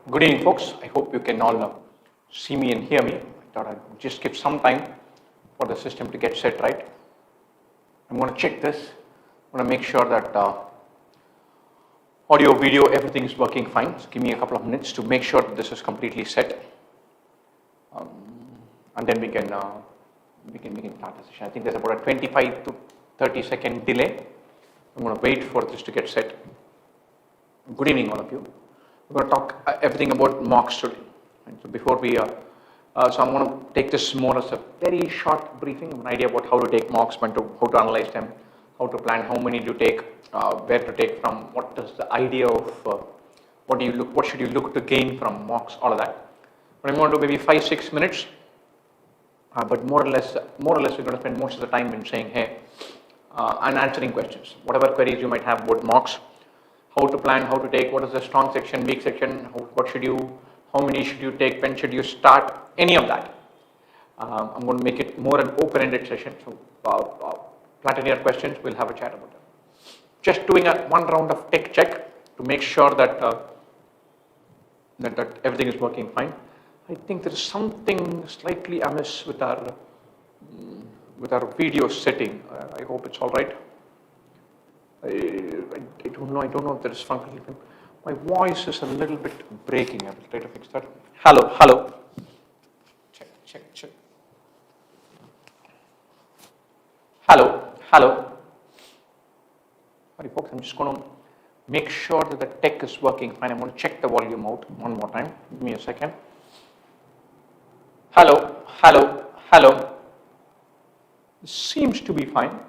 Good evening, folks. I hope you can all see me and hear me. I thought I'd just give some time for the system to get set right. I'm going to check this. I'm going to make sure that audio, video, everything is working fine. So give me a couple of minutes to make sure that this is completely set, and then we can start the session. I think there's about a 25 to 30-second delay. I'm going to wait for this to get set. Good evening, all of you. We're going to talk everything about mocks today. And so before we, so I'm going to take this more as a very short briefing, an idea about how to take mocks, how to analyze them, how to plan, how many to take, where to take from, what is the idea of, what should you look to gain from mocks, all of that. But I'm going to do maybe 5-6 minutes, but more or less, we're going to spend most of the time in saying, hey, and answering questions, whatever queries you might have about mocks. How to plan, how to take, what is the strong section, weak section, how many should you take, when should you start, any of that. I'm going to make it more an open-ended session. So plant in your questions, we'll have a chat about it. Just doing one round of tech check to make sure that, that everything is working fine. I think there is something slightly amiss with our video setting. I hope it's all right. I don't know if there is function. My voice is a little bit breaking. I will try to fix that. Hello. Check. Hello. Sorry folks, I'm just going to make sure that the tech is working fine. I'm going to check the volume out one more time. Give me a second. Hello. Seems to be fine.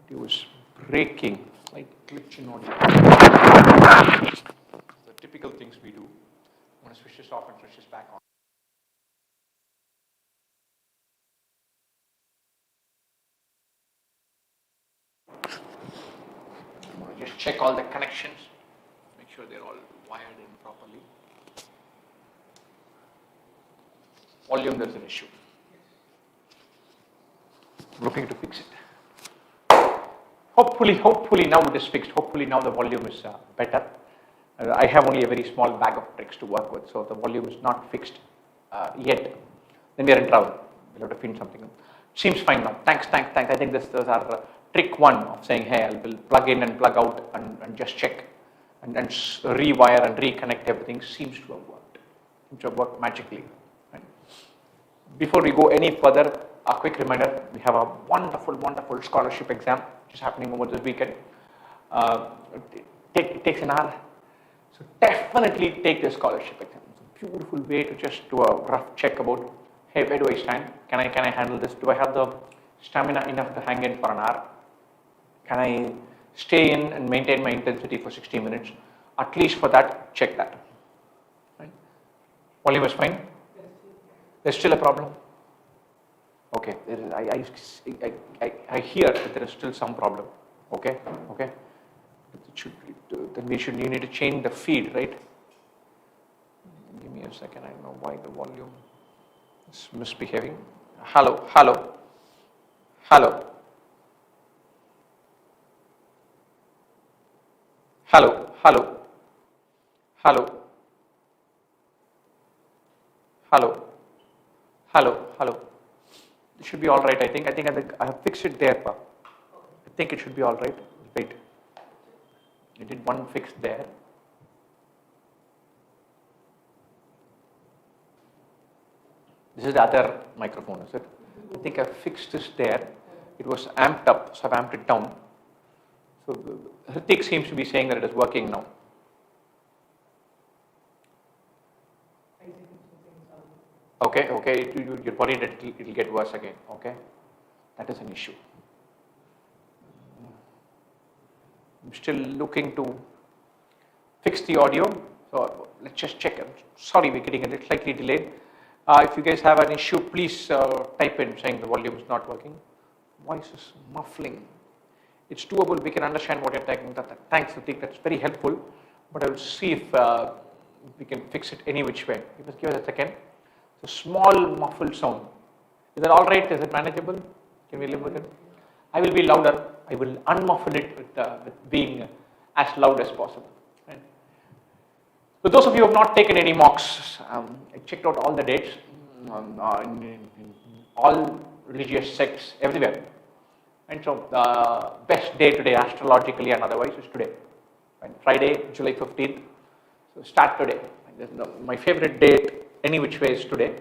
Audio is breaking, like glitch in audio. The typical things we do. I'm going to switch this off and switch this back on. I'm going to just check all the connections, make sure they're all wired in properly. Volume, there's an issue. I'm looking to fix it. Hopefully now it is fixed. Hopefully now the volume is better. I have only a very small bag of tricks to work with, so the volume is not fixed yet. Then we are in trouble. We'll have to find something. Seems fine now. Thanks. I think this is our trick one of saying, hey, I will plug in and plug out and just check and rewire and reconnect everything. Seems to have worked magically. Right? Before we go any further, a quick reminder, we have a wonderful scholarship exam which is happening over this weekend. It takes an hour. So definitely take the scholarship exam. It's a beautiful way to just do a rough check about, hey, where do I stand? Can I handle this? Do I have the stamina enough to hang in for an hour? Can I stay in and maintain my intensity for 60 minutes? At least for that, check that. Right? Volume is fine? There's still a problem? Okay, I hear that there is still some problem. Okay. Then you need to change the feed, right? Give me a second. I don't know why the volume is misbehaving. Hello. It should be all right. I think I have fixed it there. I think it should be all right. Wait. I did one fix there. This is the other microphone, is it? I think I fixed this there. It was amped up, so I've amped it down. So Hrithik seems to be saying that it is working now. Okay, you're worried that it will get worse again, okay? That is an issue. I'm still looking to fix the audio, so let's just check. I'm sorry we're getting a little slightly delayed. If you guys have an issue, please type in saying the volume is not working. Voice is muffling. It's doable, we can understand what you're talking about. Thanks, Hrithik, that's very helpful, but I will see if we can fix it any which way. Give us a second. A small muffled sound. Is that all right? Is it manageable? Can we live with it? I will be louder. I will unmuffle it with being as loud as possible. Right? So those of you who have not taken any mocks, I checked out all the dates in all religious sects everywhere. And so the best day today, astrologically and otherwise, is today. Right? Friday, July 15th. So start today. My favorite date, any which way, is today.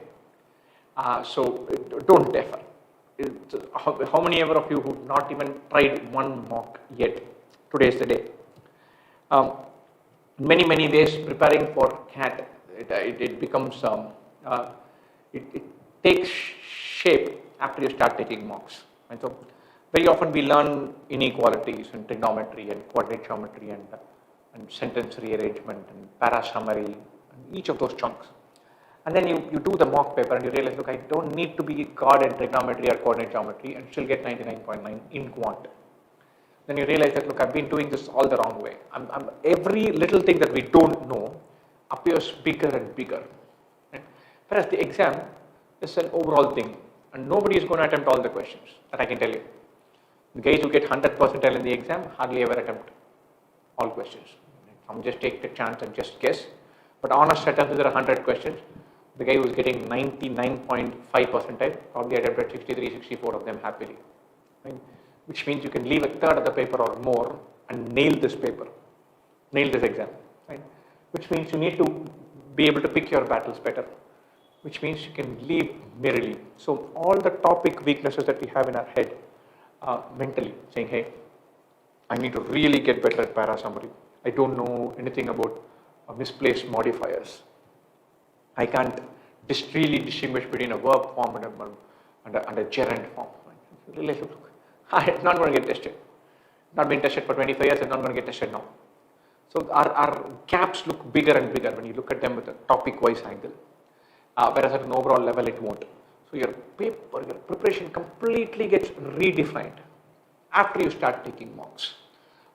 So don't defer. How many ever of you who have not even tried one mock yet? Today is the day. Many ways preparing for CAT, it becomes, it takes shape after you start taking mocks. And so very often we learn inequalities and trigonometry and coordinate geometry and sentence rearrangement and para summary and each of those chunks. And then you do the mock paper and you realize, look, I don't need to be god in trigonometry or coordinate geometry and still get 99.9 in Quant. Then you realize that, look, I've been doing this all the wrong way. Every little thing that we don't know appears bigger and bigger. Right? Whereas the exam is an overall thing and nobody is going to attempt all the questions, that I can tell you. The guys who get 100 percentile in the exam hardly ever attempt all questions. Some just take the chance and just guess. But honest attempts, there are 100 questions. The guy who is getting 99.5 percentile probably attempted 63, 64 of them happily. Right? Which means you can leave a third of the paper or more and nail this paper, nail this exam. Right? Which means you need to be able to pick your battles better. Which means you can leave merrily. So all the topic weaknesses that we have in our head mentally, saying, hey, I need to really get better at para summary. I don't know anything about misplaced modifiers. I can't really distinguish between a verb form and a gerund form. Right? It's not going to get tested. Not been tested for 25 years, it's not going to get tested now. So our gaps look bigger and bigger when you look at them with a topic-wise angle. Whereas at an overall level, it won't. So your paper, your preparation completely gets redefined after you start taking mocks.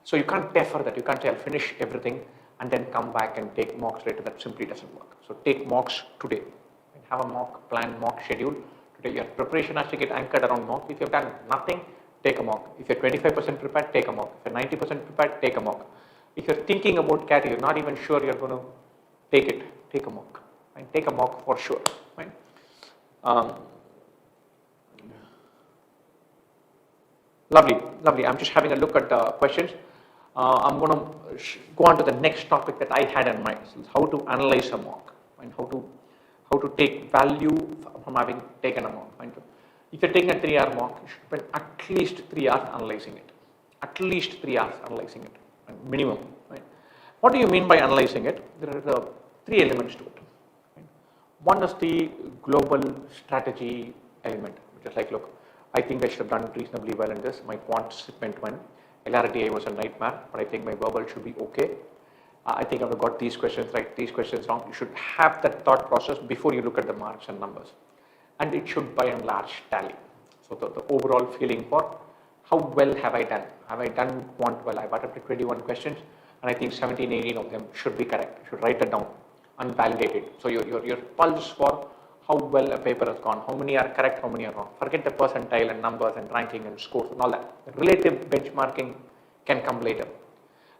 So you can't defer that. You can't say, I'll finish everything and then come back and take mocks later. That simply doesn't work. So take mocks today. Have a mock plan, mock schedule. Today your preparation has to get anchored around mock. If you've done nothing, take a mock. If you're 25% prepared, take a mock. If you're 90% prepared, take a mock. If you're thinking about CAT, you're not even sure you're going to take it, take a mock. Right? Take a mock for sure. Right? Lovely. I'm just having a look at the questions. I'm going to go on to the next topic that I had in mind. So how to analyze a mock and how to take value from having taken a mock. Right? If you're taking a 3-hour mock, you should spend at least 3 hours analyzing it. At least 3 hours analyzing it, right? Minimum. Right? What do you mean by analyzing it? There are 3 elements to it. Right? One is the global strategy element, which is like, look, I think I should have done reasonably well in this. My quant segment went. LRDI was a nightmare, but I think my verbal should be okay. I think I've got these questions right, these questions wrong. You should have that thought process before you look at the marks and numbers. And it should by and large tally. So the overall feeling for how well have I done? Have I done quant well? I've attempted 21 questions and I think 17, 18 of them should be correct. You should write it down and validate it. So your pulse for how well a paper has gone, how many are correct, how many are wrong. Forget the percentile and numbers and ranking and scores and all that. The relative benchmarking can come later.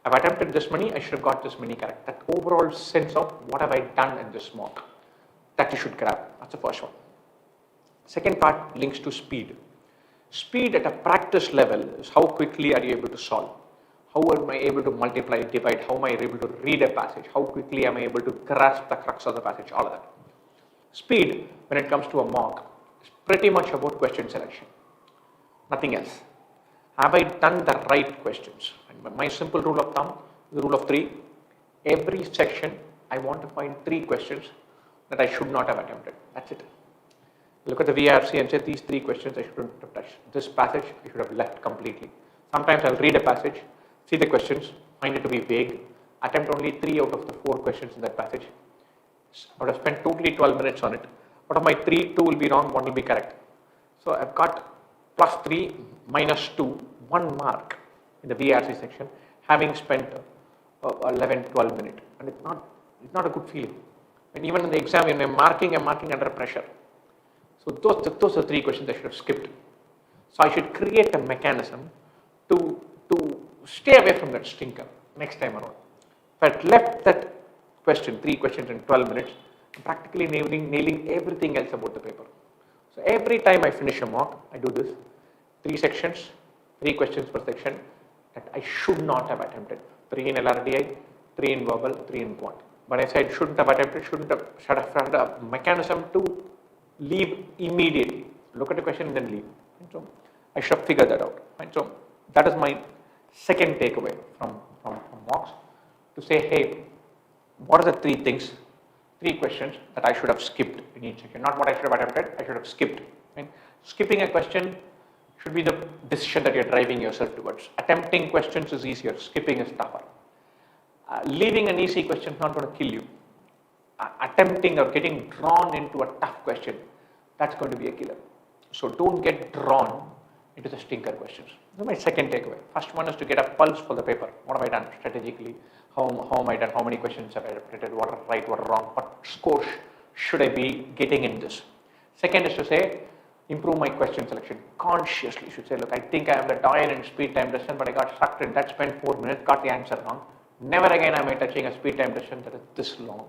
I've attempted this many, I should have got this many correct. That overall sense of what have I done in this mock, that you should grab. That's the first one. Second part links to speed. Speed at a practice level is how quickly are you able to solve? How am I able to multiply, divide? How am I able to read a passage? How quickly am I able to grasp the crux of the passage? All of that. Speed, when it comes to a mock, is pretty much about question selection. Nothing else. Have I done the right questions? And my simple rule of thumb, the rule of 3, every section I want to find 3 questions that I should not have attempted. That's it. Look at the VRC and say these 3 questions I shouldn't have touched. This passage I should have left completely. Sometimes I'll read a passage, see the questions, find it to be vague, attempt only 3 out of the 4 questions in that passage. I would have spent totally 12 minutes on it. Out of my 3, 2 will be wrong, 1 will be correct. So I've got plus 3, minus 2, 1 mark in the VRC section, having spent 11, 12 minutes. And it's not a good feeling. And even in the exam, when I'm marking under pressure. So those are 3 questions I should have skipped. So I should create a mechanism to stay away from that stinker. next time around. If I had left that question, 3 questions in 12 minutes, I'm practically nailing everything else about the paper. So every time I finish a mock, I do this, 3 sections, 3 questions per section that I should not have attempted. 3 in LRDI, 3 in verbal, 3 in quant. But I said shouldn't have attempted, should have had a mechanism to leave immediately. Look at the question and then leave. And so I should have figured that out. And so that is my second takeaway from mocks, to say, hey, what are the 3 things, 3 questions that I should have skipped in each section? Not what I should have attempted, I should have skipped. Right? Skipping a question should be the decision that you're driving yourself towards. Attempting questions is easier, skipping is tougher. Leaving an easy question is not going to kill you. Attempting or getting drawn into a tough question, that's going to be a killer. So don't get drawn into the stinker questions. That's my second takeaway. First one is to get a pulse for the paper. What have I done strategically? How am I done? How many questions have I repeated? What are right, what are wrong? What scores should I be getting in this? Second is to say, improve my question selection. Consciously you should say, look, I think I am the doyen in speed time decision, but I got sucked in that, spent 4 minutes, got the answer wrong. Never again am I touching a speed time decision that is this long.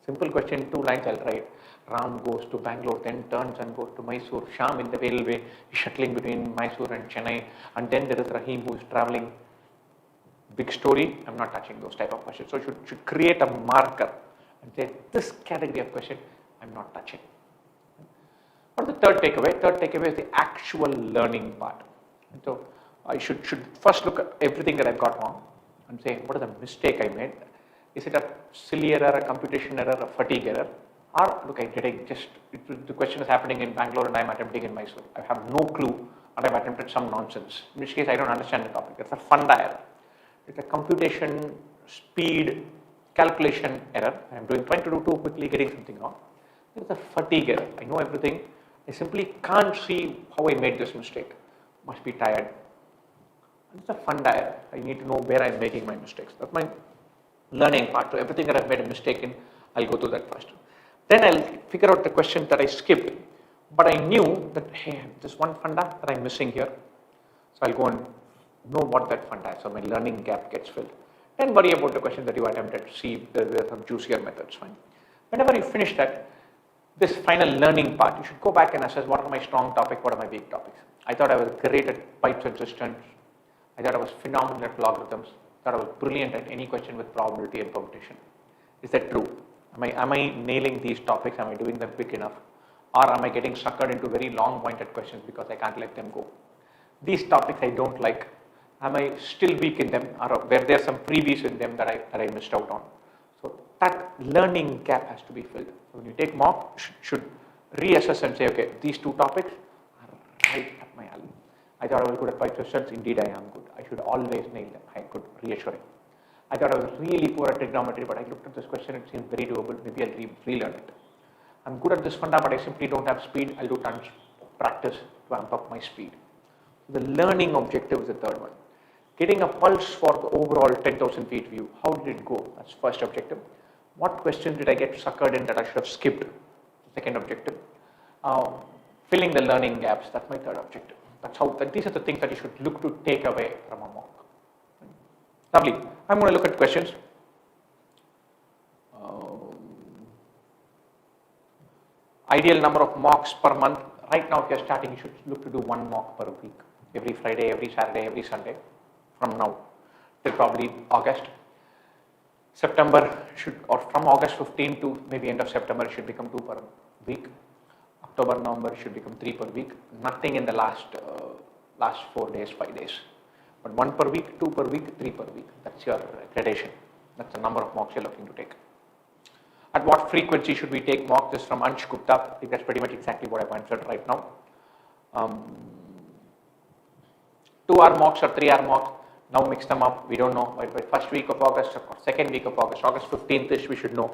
Simple question, 2 lines I'll write. Ram goes to Bangalore, then turns and goes to Mysore. Sham in the railway is shuttling between Mysore and Chennai, and then there is Rahim who is traveling. Big story, I'm not touching those type of questions. So should create a marker and say, this category of question, I'm not touching. What is the third takeaway? Third takeaway is the actual learning part. And so I should first look at everything that I've got wrong and say, what is the mistake I made? Is it a silly error, a computation error, a fatigue error? Or look, the question is happening in Bangalore and I'm attempting in Mysore. I have no clue and I've attempted some nonsense, in which case I don't understand the topic. It's a funda error. It's a computation, speed, calculation error. I'm trying to do too quickly, getting something wrong. It's a fatigue error. I know everything. I simply can't see how I made this mistake. Must be tired. It's a funda error. I need to know where I'm making my mistakes. That's my learning part. So everything that I've made a mistake in, I'll go through that first. Then I'll figure out the questions that I skipped, but I knew that, hey, there's one funda that I'm missing here. So I'll go and know what that funda is. So my learning gap gets filled. Then worry about the question that you attempted, see if there are some juicier methods. Fine. Whenever you finish that, this final learning part, you should go back and assess what are my strong topics, what are my weak topics. I thought I was great at pipes and systems. I thought I was phenomenal at logarithms. I thought I was brilliant at any question with probability and permutation. Is that true? Am I nailing these topics? Am I doing them quick enough? Or am I getting suckered into very long-pointed questions because I can't let them go? These topics I don't like. Am I still weak in them? Or were there some freebies in them that I missed out on? So that learning gap has to be filled. So when you take mock, should reassess and say, okay, these 2 topics are right up my alley. I thought I was good at pipes systems. Indeed, I am good. I should always nail them. I could reassuring. I thought I was really poor at trigonometry, but I looked at this question, it seems very doable. Maybe I'll relearn it. I'm good at this funda, but I simply don't have speed. I'll do tons of practice to amp up my speed. The learning objective is the third one. Getting a pulse for the overall 10,000 feet view. How did it go? That's first objective. What questions did I get suckered in that I should have skipped? Second objective. Filling the learning gaps. That's my third objective. These are the things that you should look to take away from a mock. Lovely. I'm going to look at questions. Ideal number of mocks per month. Right now, if you're starting, you should look to do 1 mock per week. Every Friday, every Saturday, every Sunday. From now till probably August. September or from August 15 to maybe end of September, it should become 2 per week. October, November, it should become 3 per week. Nothing in the last 4 days, 5 days. But 1 per week, 2 per week, 3 per week. That's your gradation. That's the number of mocks you're looking to take. At what frequency should we take mock? This is from Ansh Gupta. I think that's pretty much exactly what I've answered right now. 2-hour mocks or 3-hour mocks. Now mix them up. We don't know. By first week of August or second week of August, August 15th-ish, we should know.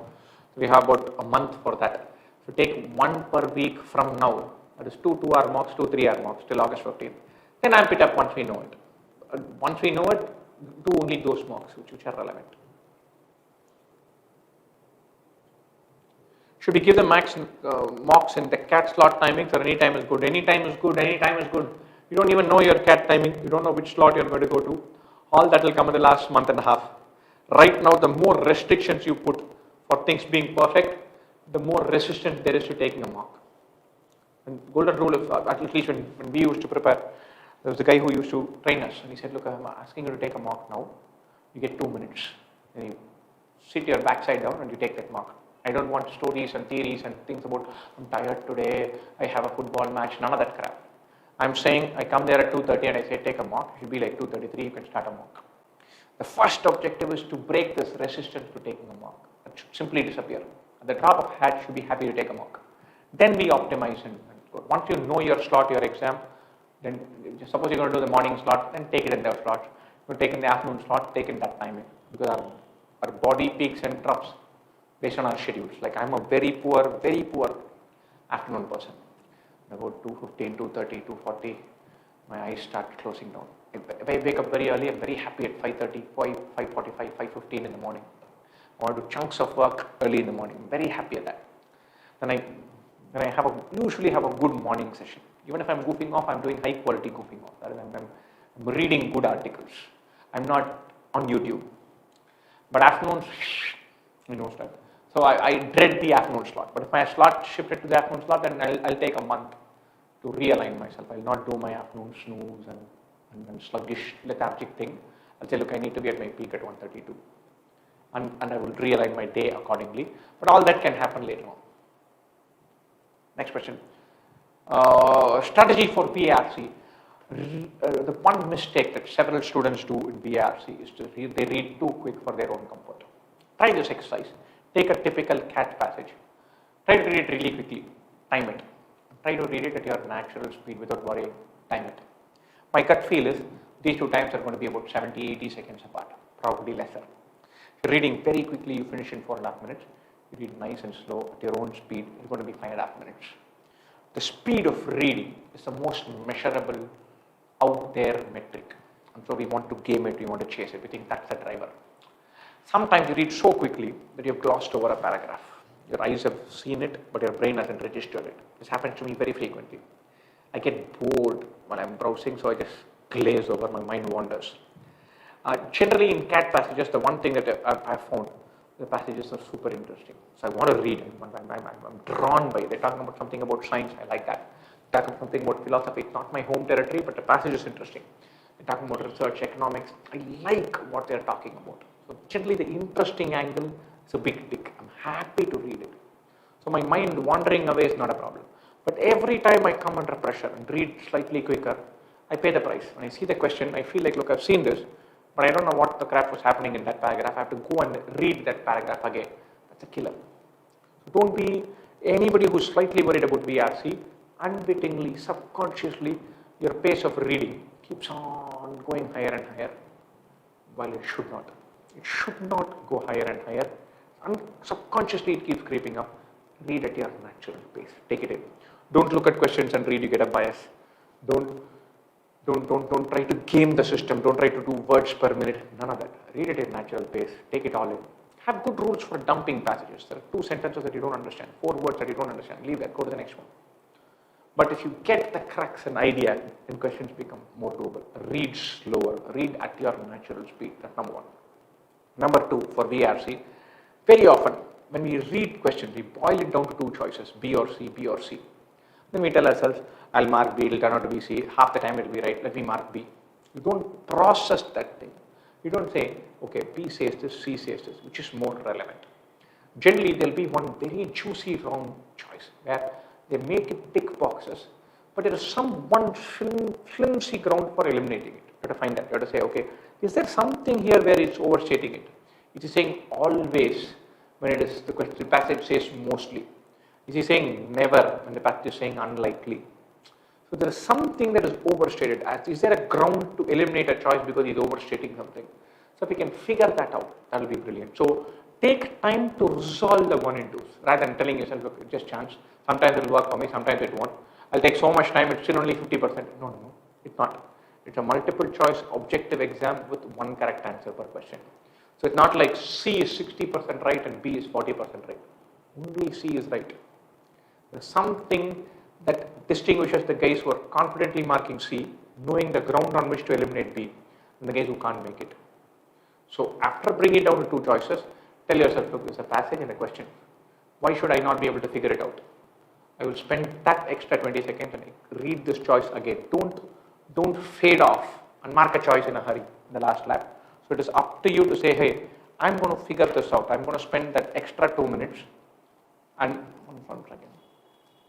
So we have about a month for that. So take 1 per week from now. That is 2 2-hour mocks, 2 3-hour mocks till August 15th. Then amp it up once we know it. Once we know it, do only those mocks which are relevant. Should we give the mocks in the CAT slot timings, or any time is good? Any time is good, any time is good. You don't even know your CAT timing, you don't know which slot you're going to go to. All that will come in the last month and a half. Right now, the more restrictions you put for things being perfect, the more resistance there is to taking a mark. And golden rule, at least when we used to prepare, there was a guy who used to train us, and he said, look, I'm asking you to take a mark now. You get 2 minutes. And you sit your backside down and you take that mark. I don't want stories and theories and things about, I'm tired today, I have a football match, none of that crap. I'm saying I come there at 2:30 and I say take a mark. It should be like 2:33, you can start a mark. The first objective is to break this resistance to taking a mark. It should simply disappear. At the drop of a hat, should be happy to take a mark. Then we optimize and go. Once you know your slot, your exam, then suppose you're going to do the morning slot, then take it in that slot. You're taking the afternoon slot, take it that timing. Because our body peaks and drops based on our schedules. Like I'm a very poor afternoon person. About 2:15, 2:30, 2:40, my eyes start closing down. If I wake up very early, I'm very happy at 5:30, 5:45, 5:15 in the morning. I want to do chunks of work early in the morning. I'm very happy at that. Then I usually have a good morning session. Even if I'm goofing off, I'm doing high quality goofing off. I'm reading good articles. I'm not on YouTube. But afternoons, you know, stuff. So I dread the afternoon slot. But if my slot shifted to the afternoon slot, then I'll take a month to realign myself. I'll not do my afternoon snooze and sluggish lethargic thing. I'll say, look, I need to be at my peak at 1:32. And I will realign my day accordingly. But all that can happen later on. Next question. Strategy for BARC. The one mistake that several students do in BARC is they read too quick for their own comfort. Try this exercise. Take a typical cat passage. Try to read it really quickly. Time it. Try to read it at your natural speed without worrying. Time it. My gut feel is these two times are going to be about 70-80 seconds apart. Probably lesser. If you're reading very quickly, you finish in 4.5 minutes. You read nice and slow at your own speed. It's going to be 5.5 minutes. The speed of reading is the most measurable out there metric. And so we want to game it, we want to chase it. We think that's the driver. Sometimes you read so quickly that you've glossed over a paragraph. Your eyes have seen it, but your brain hasn't registered it. This happens to me very frequently. I get bored when I'm browsing, so I just glaze over, my mind wanders. Generally in cat passages, the one thing that I've found, the passages are super interesting. So I want to read them. I'm drawn by it. They're talking about something about science, I like that. They're talking something about philosophy, it's not my home territory, but the passage is interesting. They're talking about research, economics, I like what they're talking about. So generally the interesting angle is a big tick. I'm happy to read it. So my mind wandering away is not a problem. But every time I come under pressure and read slightly quicker, I pay the price. When I see the question, I feel like, look, I've seen this, but I don't know what the crap was happening in that paragraph. I have to go and read that paragraph again. That's a killer. So don't be anybody who's slightly worried about BRC. Unwittingly, subconsciously, your pace of reading keeps on going higher and higher, while it should not. It should not go higher and higher. And subconsciously, it keeps creeping up. Read at your natural pace. Take it in. Don't look at questions and read. You get a bias. Don't try to game the system. Don't try to do words per minute. None of that. Read at your natural pace. Take it all in. Have good rules for dumping passages. There are 2 sentences that you don't understand, 4 words that you don't understand. Leave that. Go to the next one. But if you get the crux and idea, then questions become more doable. Read slower. Read at your natural speed. That's number 1. Number 2, for VRC, very often when we read questions, we boil it down to 2 choices, B or C, B or C. Then we tell ourselves, I'll mark B, it'll turn out to be C. Half the time it'll be right, let me mark B. You don't process that thing. You don't say, okay, B says this, C says this, which is more relevant. Generally, there'll be one very juicy wrong choice where they make it tick boxes, but there is one flimsy ground for eliminating it. You have to find that. You have to say, okay, is there something here where it's overstating it? It is saying always when it is the passage says mostly. Is he saying never when the passage is saying unlikely? So there is something that is overstated. Is there a ground to eliminate a choice because he's overstating something? So if we can figure that out, that will be brilliant. So take time to resolve the 1 and 2s rather than telling yourself, look, it's just chance. Sometimes it will work for me, sometimes it won't. I'll take so much time, it's still only 50%. No, it's not. It's a multiple choice objective exam with 1 correct answer per question. So it's not like C is 60% right and B is 40% right. Only C is right. There's something that distinguishes the guys who are confidently marking C, knowing the ground on which to eliminate B. and the guys who can't make it. So after bringing it down to two choices, tell yourself, look, there's a passage and a question. Why should I not be able to figure it out? I will spend that extra 20 seconds and read this choice again. Don't fade off and mark a choice in a hurry in the last lap. So it is up to you to say, hey, I'm going to figure this out. I'm going to spend that extra 2 minutes and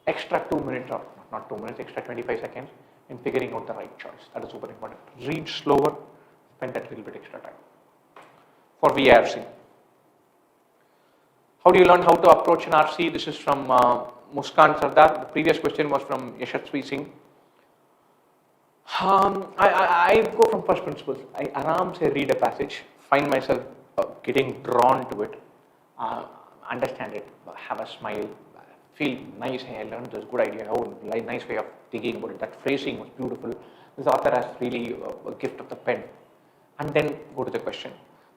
extra 2 minutes, or not 2 minutes, extra 25 seconds in figuring out the right choice. That is super important. Read slower, spend that little bit extra time. For VRC. How do you learn how to approach an RC? This is from Muskan Sardar. The previous question was from Yashasvi Singh. I go from first principles. I aram se read a passage, find myself getting drawn to it, understand it, have a smile, feel nice. Hey, I learned this good idea. Oh, nice way of thinking about it. That phrasing was beautiful. This author has really a gift of the pen. And then go to the question.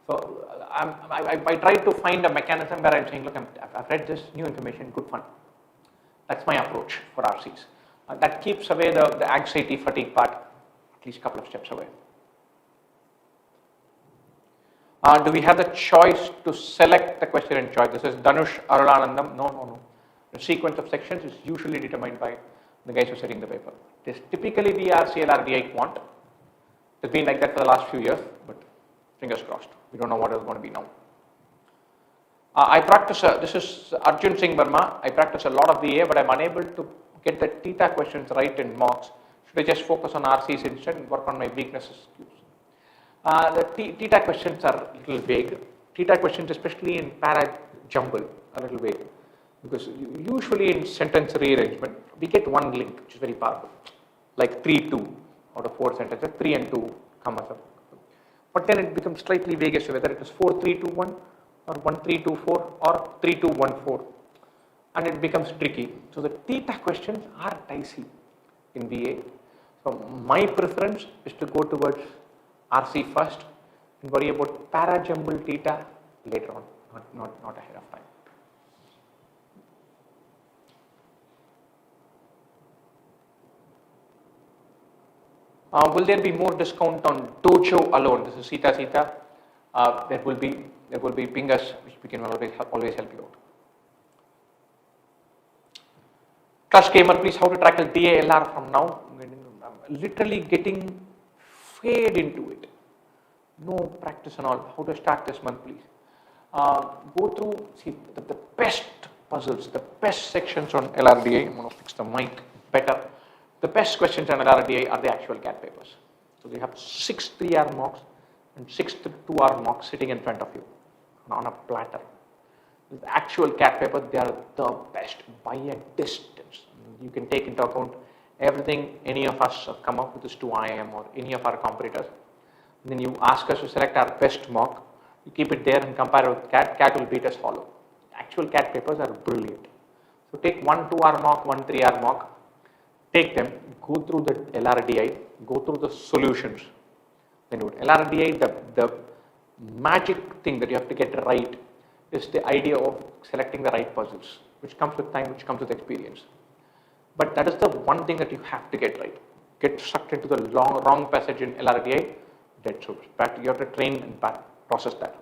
So I try to find a mechanism where I'm saying, look, I've read this new information, good fun. That's my approach for RCs. That keeps away the anxiety, fatigue part, at least a couple of steps away. Do we have the choice to select the question and choice? This is Dhanush Arulanandam. No. The sequence of sections is usually determined by the guys who are setting the paper. It is typically VRC, LRDI, Quant. It's been like that for the last few years, but fingers crossed. We don't know what it's going to be now. I practice, this is Arjun Singh Verma. I practice a lot of VA, but I'm unable to get the theta questions right in mocks. Should I just focus on RCs instead and work on my weaknesses? The theta questions are a little vague. Theta questions, especially in para jumble, are a little vague. Because usually in sentence rearrangement, we get one link, which is very powerful. Like 3-2 out of 4 sentences, 3 and 2 come as a. But then it becomes slightly vague as to whether it is 4-3-2-1 or 1-3-2-4 or 3-2-1-4. And it becomes tricky. So the theta questions are dicey in VA. So my preference is to go towards RC first and worry about para-jumble theta later on, not ahead of time. Will there be more discount on Dojo alone? This is Sita. There will be ping us, which we can always help you out. Trust Gamer, please, how to tackle DALR from now? I'm literally getting fade into it. No practice and all. How to start this month, please? Go through, see the best puzzles, the best sections on LRDI. I'm going to fix the mic better. The best questions on LRDI are the actual CAT papers. So we have 6 3-hour mocks and 6 2-hour mocks sitting in front of you on a platter. The actual CAT papers, they are the best by a distance. You can take into account everything any of us have come up with this 2 IIM or any of our competitors. And then you ask us to select our best mock. You keep it there and compare it with CAT. CAT will beat us hollow. Actual CAT papers are brilliant. So take 1 2-hour mock, 1 3-hour mock. Take them, go through the LRDI, go through the solutions. Then do it. LRDI, the magic thing that you have to get right is the idea of selecting the right puzzles, which comes with time, which comes with experience. But that is the one thing that you have to get right. Get sucked into the wrong passage in LRDI, dead soup. You have to train and process that.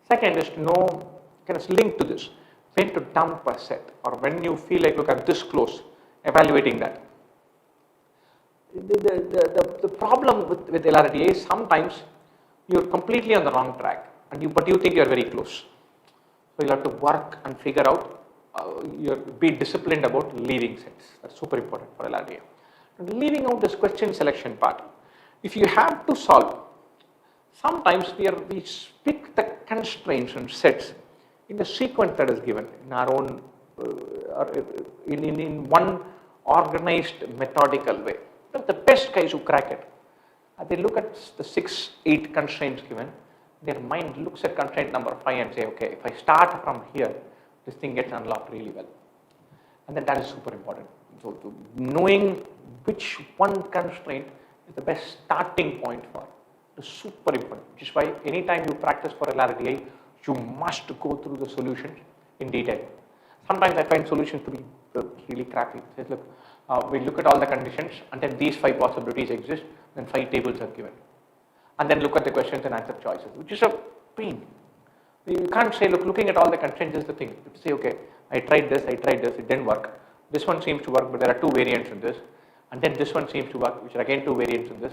Second is to know, kind of link to this, when to dump a set, or when you feel like, look, I'm this close, evaluating that. The problem with LRDI is sometimes you're completely on the wrong track, but you think you're very close. So you'll have to work and figure out, be disciplined about leaving sets. That's super important for LRDI. And leaving out this question selection part, if you have to solve, sometimes we pick the constraints and sets in the sequence that is given in our own, in one organized, methodical way. The best guys who crack it, they look at the 6, 8 constraints given, their mind looks at constraint number 5 and say, okay, if I start from here, this thing gets unlocked really well. And then that is super important. So knowing which one constraint is the best starting point for it is super important, which is why anytime you practice for LRDI, you must go through the solutions in detail. Sometimes I find solutions to be really crappy. It says, look, we look at all the conditions and then these 5 possibilities exist, then 5 tables are given. and then look at the questions and answer choices, which is a pain. You can't say, look, looking at all the constraints is the thing. You say, okay, I tried this, it didn't work. This one seems to work, but there are 2 variants in this. And then this one seems to work, which are again 2 variants in this.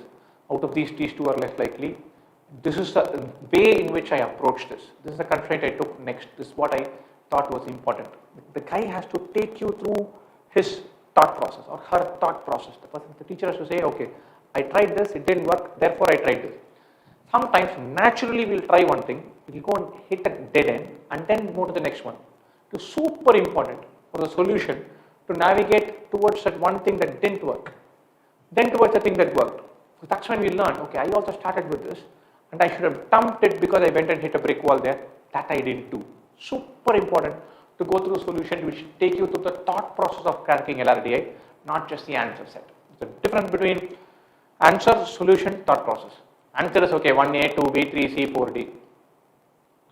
Out of these 2 are less likely. This is the way in which I approach this. This is the constraint I took next. This is what I thought was important. The guy has to take you through his thought process or her thought process. The teacher has to say, okay, I tried this, it didn't work, therefore I tried this. Sometimes naturally we'll try one thing, we'll go and hit a dead end and then go to the next one. It is super important for the solution to navigate towards that one thing that didn't work, then towards the thing that worked. So that's when we learn, okay, I also started with this and I should have dumped it because I went and hit a brick wall there. That I didn't do. Super important to go through solutions which take you through the thought process of cracking LRDI, not just the answer set. The difference between answer, solution, thought process. Answer is okay, 1A, 2B, 3C, 4D.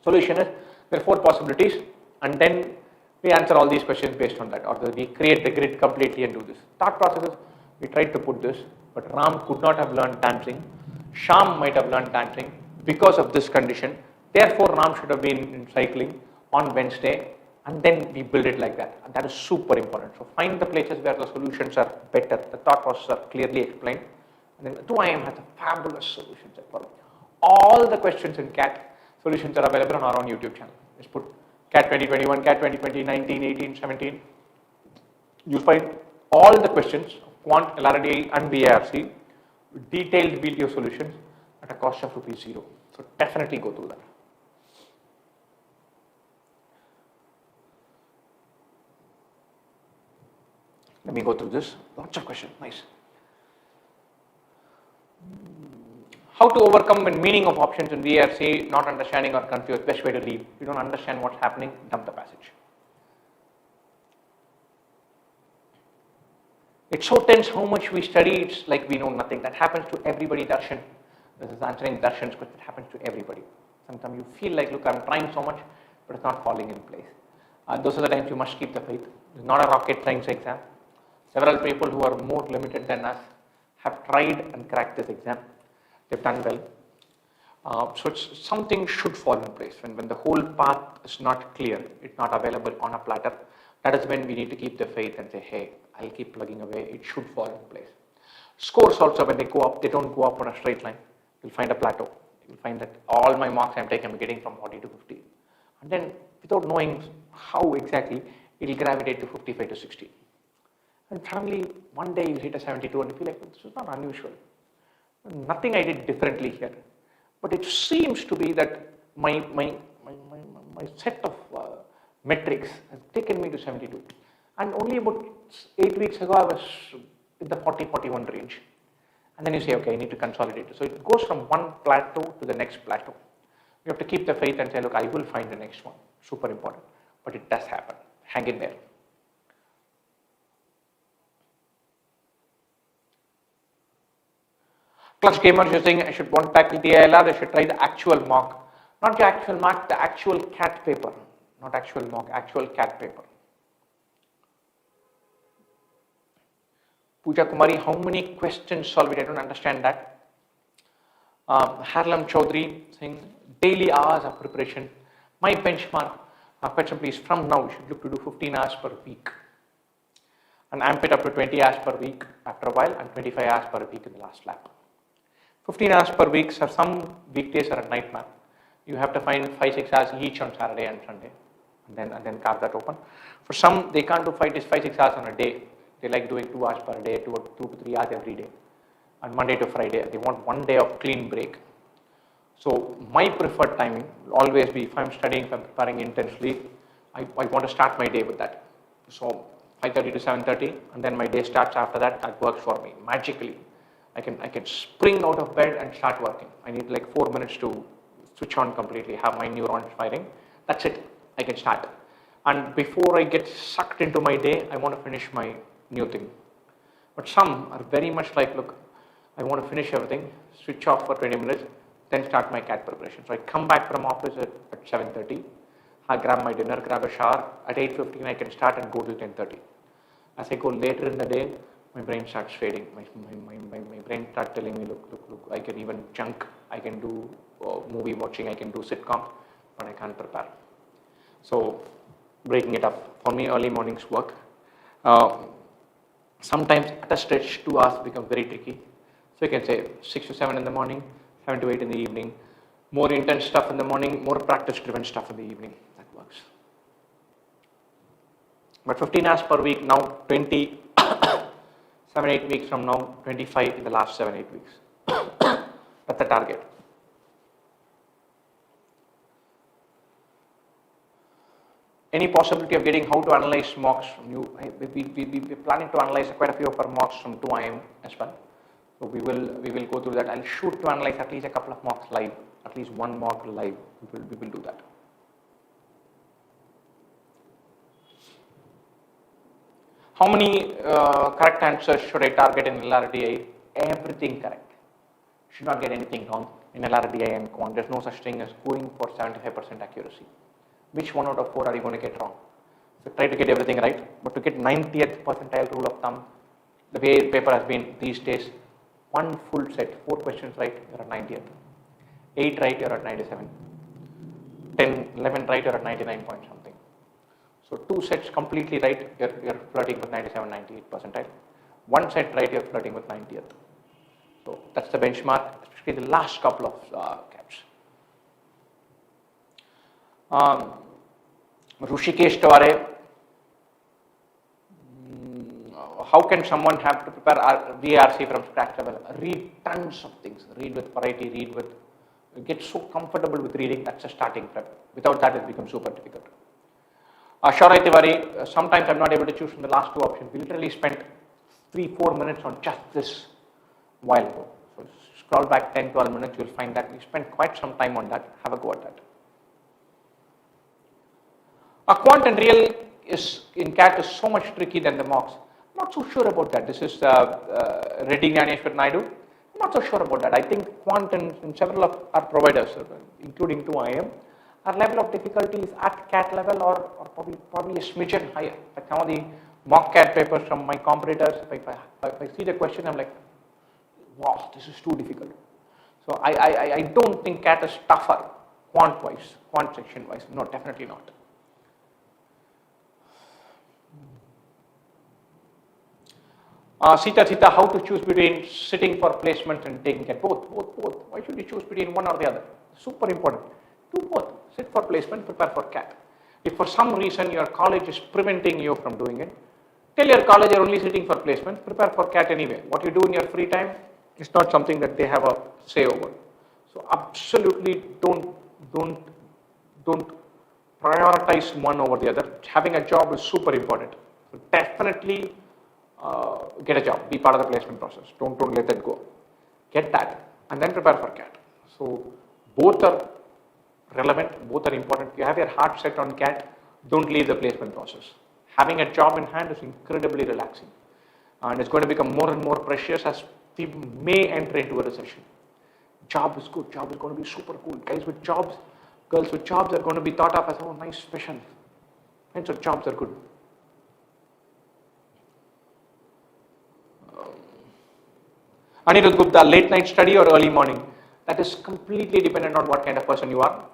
Solution is there are 4 possibilities and then we answer all these questions based on that, or we create the grid completely and do this. Thought process is we tried to put this, but Ram could not have learned dancing. Sham might have learned dancing because of this condition. Therefore, Ram should have been in cycling on Wednesday, and then we build it like that. And that is super important. So find the places where the solutions are better, the thought process are clearly explained. And then 2IIM has a fabulous solution set for all the questions in CAT. Solutions are available on our own YouTube channel. Just put CAT 2021, CAT 2020, 19, 18, 17. You'll find all the questions, Quant, LRDI and BARC, detailed video solutions at a cost of ₹0. So definitely go through that. Let me go through this. Lots of questions. Nice. How to overcome when meaning of options in VRC, not understanding or confused, best way to leave. If you don't understand what's happening, dump the passage. It's so tense how much we study, it's like we know nothing. That happens to everybody, Darshan. This is answering Darshan's question, it happens to everybody. Sometimes you feel like, look, I'm trying so much, but it's not falling in place. Those are the times you must keep the faith. It's not a rocket science exam. Several people who are more limited than us have tried and cracked this exam. They've done well. So something should fall in place. When the whole path is not clear, it's not available on a platter, that is when we need to keep the faith and say, hey, I'll keep plugging away, it should fall in place. Scores also, when they go up, they don't go up on a straight line. You'll find a plateau. You'll find that all my marks I'm taking, I'm getting from 40 to 50. And then without knowing how exactly, it'll gravitate to 55 to 60. And suddenly, one day you hit a 72 and you feel like, this is not unusual. Nothing I did differently here. But it seems to be that my set of metrics has taken me to 72. And only about 8 weeks ago, I was in the 40-41 range. And then you say, okay, I need to consolidate. So it goes from one plateau to the next plateau. You have to keep the faith and say, look, I will find the next one. Super important. But it does happen. Hang in there. Clutch gamers using, I should want tackle the ILR, they should try the actual mock. Not the actual mark, the actual CAT paper. Not actual mock, actual CAT paper. Pooja Kumari, how many questions solved? I don't understand that. Harlam Chaudhary saying, daily hours of preparation. My benchmark, question please, from now, you should look to do 15 hours per week. And amp it up to 20 hours per week after a while and 25 hours per week in the last lap. 15 hours per week, so some weekdays are a nightmare. You have to find 5-6 hours each on Saturday and Sunday, and then carve that open. For some, they can't do 5-6 hours on a day. They like doing 2 hours per day, 2 to 3 hours every day. And Monday to Friday, they want 1 day of clean break. So my preferred timing will always be, if I'm studying, if I'm preparing intensely, I want to start my day with that. So 5:30 to 7:30, and then my day starts after that. That works for me magically. I can spring out of bed and start working. I need like 4 minutes to switch on completely, have my neurons firing. That's it. I can start. And before I get sucked into my day, I want to finish my new thing. But some are very much like, look, I want to finish everything, switch off for 20 minutes, then start my CAT preparation. So I come back from office at 7:30, I grab my dinner, grab a shower. At 8:15, I can start and go till 10:30. As I go later in the day, my brain starts fading. My brain starts telling me, look, I can even junk, I can do movie watching, I can do sitcom, but I can't prepare. So breaking it up, for me early mornings work. Sometimes at a stretch 2 hours become very tricky. So you can say 6 to 7 in the morning, 7 to 8 in the evening, more intense stuff in the morning, more practice driven stuff in the evening. That works. But 15 hours per week now, 20, 7, 8 weeks from now, 25 in the last 7, 8 weeks. That's the target. Any possibility of getting how to analyze mocks from you? We're planning to analyze quite a few of our mocks from 2 IM as well. So we will go through that. I'll shoot to analyze at least a couple of mocks live, at least one mock live. We will do that. How many correct answers should I target in LRDI? Everything correct. Should not get anything wrong in LRDI and Quant. There's no such thing as going for 75% accuracy. Which 1 out of 4 are you going to get wrong? So try to get everything right, but to get 90th percentile rule of thumb, the way paper has been these days, 1 full set, 4 questions right, you're at 90th. 8 right, you're at 97. 10, 11 right, you're at 99 point something. So 2 sets completely right, you're flirting with 97, 98 percentile. 1 set right, you're flirting with 90th. So that's the benchmark, especially the last couple of caps. Rushikesh Taware, how can someone have to prepare VRC from scratch level? Read tons of things, read with variety, get so comfortable with reading, that's a starting prep. Without that, it becomes super difficult. Shaurai Tiwari, sometimes I'm not able to choose from the last 2 options. We literally spent 3-4 minutes on just this while ago. So scroll back 10-12 minutes, you'll find that we spent quite some time on that. Have a go at that. Quant and real in CAT is so much tricky than the mocks. I'm not so sure about that. This is Reddy Gnaneshwar Naidu. I'm not so sure about that. I think Quant and several of our providers, including 2IM, our level of difficulty is at CAT level or probably a smidgen higher. Like some of the mock CAT papers from my competitors, if I see the question, I'm like, wow, this is too difficult. So I don't think CAT is tougher quant-wise, quant section-wise. No, definitely not. Sita, how to choose between sitting for placement and taking CAT? Both. Why should you choose between one or the other? Super important. Do both. Sit for placement, prepare for CAT. If for some reason your college is preventing you from doing it, tell your college you're only sitting for placement, prepare for CAT anyway. What you do in your free time is not something that they have a say over. So absolutely don't prioritize one over the other. Having a job is super important. So definitely get a job, be part of the placement process. Don't let that go. Get that and then prepare for CAT. So both are relevant, both are important. If you have your heart set on CAT, don't leave the placement process. Having a job in hand is incredibly relaxing, and it's going to become more and more precious as we may enter into a recession. Job is good, job is going to be super cool. Guys with jobs, girls with jobs are going to be thought of as, oh, nice special. And so jobs are good. Anirudh Gupta, late night study or early morning? That is completely dependent on what kind of person you are.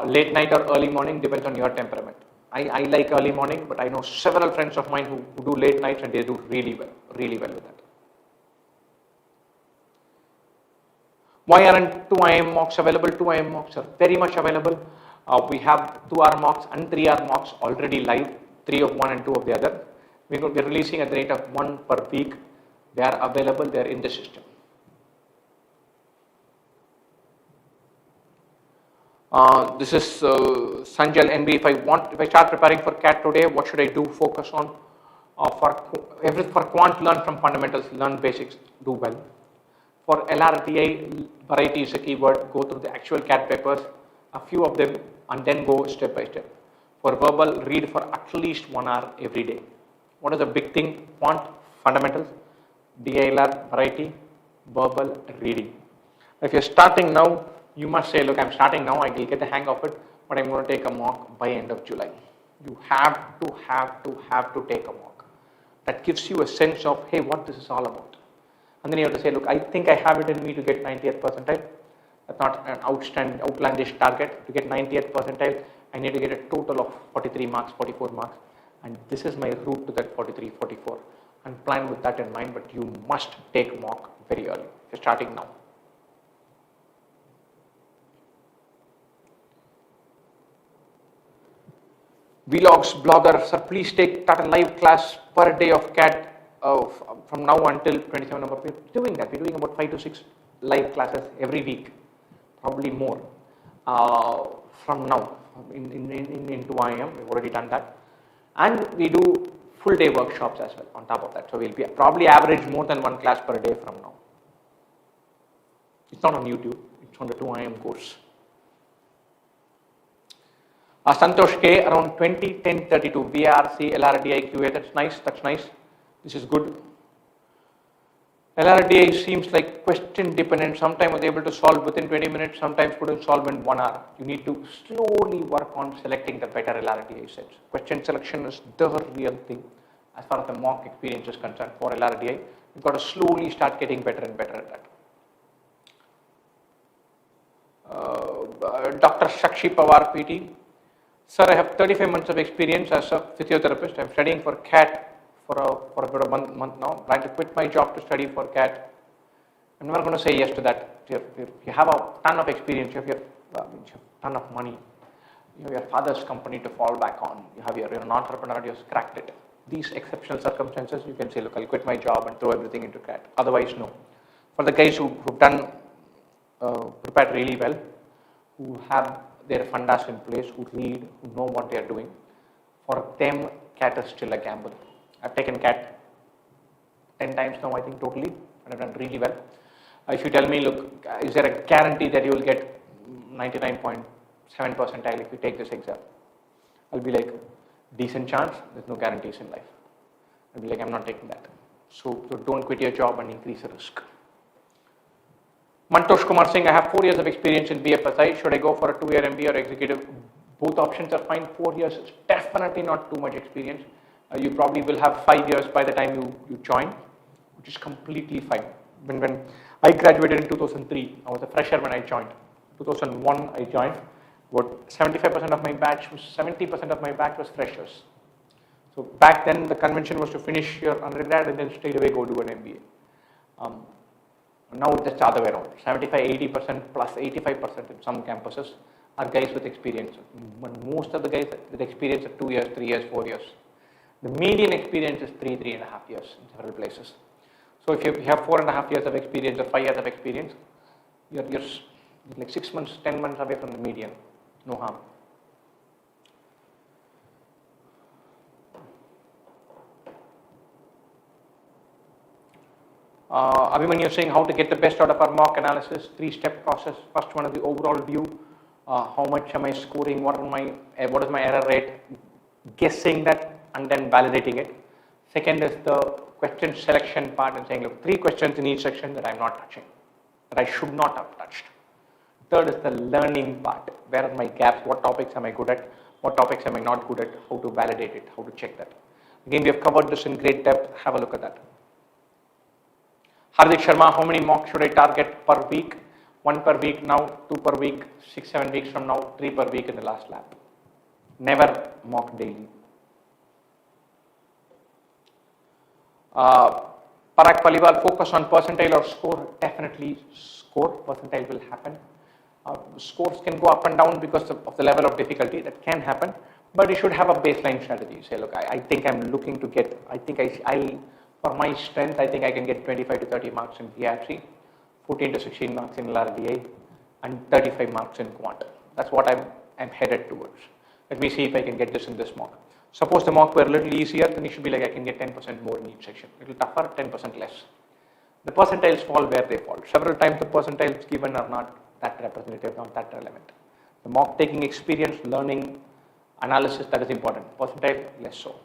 Late night or early morning depends on your temperament. I like early morning, but I know several friends of mine who do late nights and they do really well with that. Why aren't 2IM mocks available? 2IM mocks are very much available. We have 2R mocks and 3R mocks already live, 3 of one and 2 of the other. We're releasing at the rate of 1 per week. They are available, they are in the system. This is Sanjal NB. If I start preparing for CAT today, what should I do? Focus on for Quant, learn from fundamentals, learn basics, do well. For LRDI, variety is a keyword. Go through the actual CAT papers, a few of them, and then go step by step. For verbal, read for at least 1 hour every day. What is the big thing? Quant, fundamentals, DILR, variety, verbal, reading. If you're starting now, you must say, look, I'm starting now, I will get the hang of it, but I'm going to take a mock by end of July. You have to take a mock. that gives you a sense of, hey, what this is all about. And then you have to say, look, I think I have it in me to get 90th percentile. That's not an outlandish target. To get 90th percentile, I need to get a total of 43 marks, 44 marks. And this is my route to that 43, 44. And plan with that in mind, but you must take mock very early. If you're starting now. Vlogs, blogger, sir, please start a live class per day of CAT from now until 27 November. We're doing that. We're doing about 5 to 6 live classes every week, probably more from now into IM. We've already done that. And we do full day workshops as well on top of that. So we'll be probably average more than 1 class per day from now. It's not on YouTube, it's on the 2IM course. Santosh K, around 20, 10, 32, VRC, LRDI, QA, that's nice. This is good. LRDI seems like question dependent. Sometimes I was able to solve within 20 minutes, sometimes couldn't solve in 1 hour. You need to slowly work on selecting the better LRDI sets. Question selection is the real thing as far as the mock experience is concerned for LRDI. You've got to slowly start getting better and better at that. Dr. Shakshi Pawar, PT. Sir, I have 35 months of experience as a physiotherapist. I'm studying for CAT for a bit of a month now. Trying to quit my job to study for CAT. I'm never going to say yes to that. You have a ton of experience. You have a ton of money. You have your father's company to fall back on. You're an entrepreneur. You've cracked it. These exceptional circumstances, you can say, look, I'll quit my job and throw everything into CAT. Otherwise, no. For the guys who've done prepared really well, who have their fundas in place, who read, who know what they are doing, for them, CAT is still a gamble. I've taken CAT 10 times now, I think, totally, and I've done really well. If you tell me, look, is there a guarantee that you will get 99.7 percentile if you take this exam? I'll be like, decent chance, there's no guarantees in life. I'll be like, I'm not taking that. So don't quit your job and increase the risk. Mantosh Kumar Singh, I have 4 years of experience in BFSI. Should I go for a 2-year MBA or executive? Both options are fine. 4 years is definitely not too much experience. You probably will have 5 years by the time you join, which is completely fine. When I graduated in 2003, I was a fresher when I joined. 2001, I joined. About 75% of my batch was 70% of my batch was freshers. So back then, the convention was to finish your undergrad and then straight away go do an MBA. Now it's just the other way around. 75-80% plus 85% in some campuses are guys with experience. But most of the guys with experience are 2 years, 3 years, 4 years. The median experience is 3.5 years in several places. So if you have 4.5 years of experience or 5 years of experience, you're like 6 months, 10 months away from the median. No harm. Abhimanyu is saying how to get the best out of our mock analysis, 3-step process. First one is the overall view. How much am I scoring? What is my error rate? Guessing that and then validating it. Second is the question selection part and saying, look, 3 questions in each section that I'm not touching, that I should not have touched. Third is the learning part. Where are my gaps? What topics am I good at? What topics am I not good at? How to validate it? How to check that? Again, we have covered this in great depth. Have a look at that. Hardik Sharma, how many mocks should I target per week? 1 per week now, 2 per week, 6-7 weeks from now, 3 per week in the last lab. Never mock daily. Parag Paliwal, focus on percentile or score. Definitely score. Percentile will happen. Scores can go up and down because of the level of difficulty. That can happen. But you should have a baseline strategy. Say, look, I think I'm looking to get, for my strength, I think I can get 25 to 30 marks in PRC, 14 to 16 marks in LRDI, and 35 marks in Quant. That's what I'm headed towards. Let me see if I can get this in this mock. Suppose the mock were a little easier, then you should be like, I can get 10% more in each section. A little tougher, 10% less. The percentiles fall where they fall. Several times the percentiles given are not that representative, not that relevant. The mock taking experience, learning, analysis, that is important. Percentile, less so.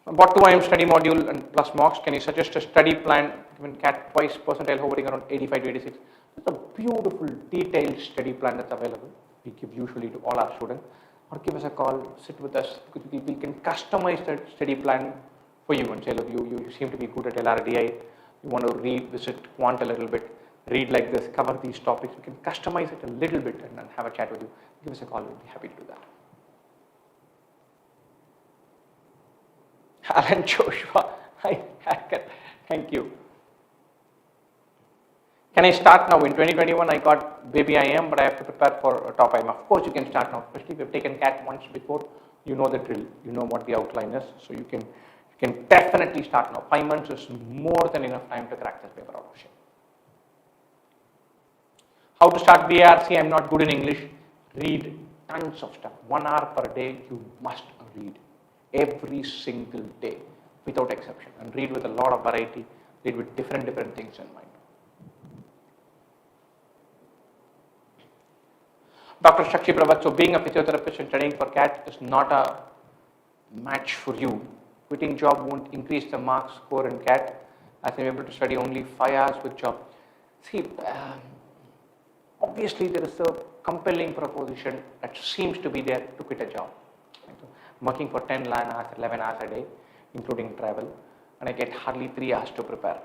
About 2IM study module and plus mocks, can you suggest a study plan given CAT twice, percentile hovering around 85 to 86? It's a beautiful detailed study plan that's available. We give usually to all our students. or give us a call, sit with us, because we can customize that study plan for you and say, look, you seem to be good at LRDI, you want to visit Quant a little bit, read like this, cover these topics, we can customize it a little bit and then have a chat with you. Give us a call, we'll be happy to do that. Alan Joshua, hi, thank you. Can I start now? In 2021, I got baby IM, but I have to prepare for a top IM. Of course, you can start now, especially if you've taken CAT once before, you know the drill, you know what the outline is, so you can definitely start now. 5 months is more than enough time to crack this paper out of shape. How to start BARC? I'm not good in English. Read tons of stuff. 1 hour per day, you must read every single day without exception, and read with a lot of variety, read with different things in mind. Dr. Shakshi Prabhat, so being a physiotherapist and studying for CAT is not a match for you. Quitting job won't increase the mark score in CAT, as I'm able to study only 5 hours with job. See, obviously there is a compelling proposition that seems to be there to quit a job. I'm working for 10 hours, 11 hours a day, including travel, and I get hardly 3 hours to prepare.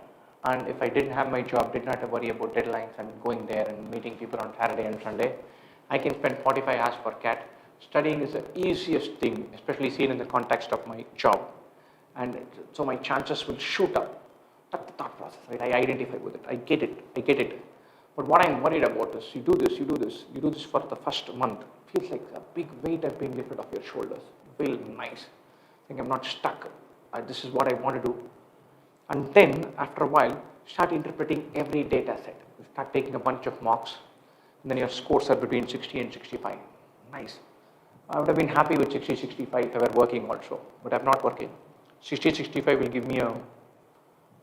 And if I didn't have my job, did not have to worry about deadlines and going there and meeting people on Saturday and Sunday, I can spend 45 hours for CAT. Studying is the easiest thing, especially seen in the context of my job. And so my chances will shoot up. That's the thought process, right? I identify with it. I get it. But what I'm worried about is you do this for the first month. It feels like a big weight has been lifted off your shoulders. You feel nice. I think I'm not stuck. This is what I want to do. And then after a while, start interpreting every data set. You start taking a bunch of mocks. And then your scores are between 60 and 65. Nice. I would have been happy with 60, 65 if I were working also, but I'm not working. 60, 65 will give me a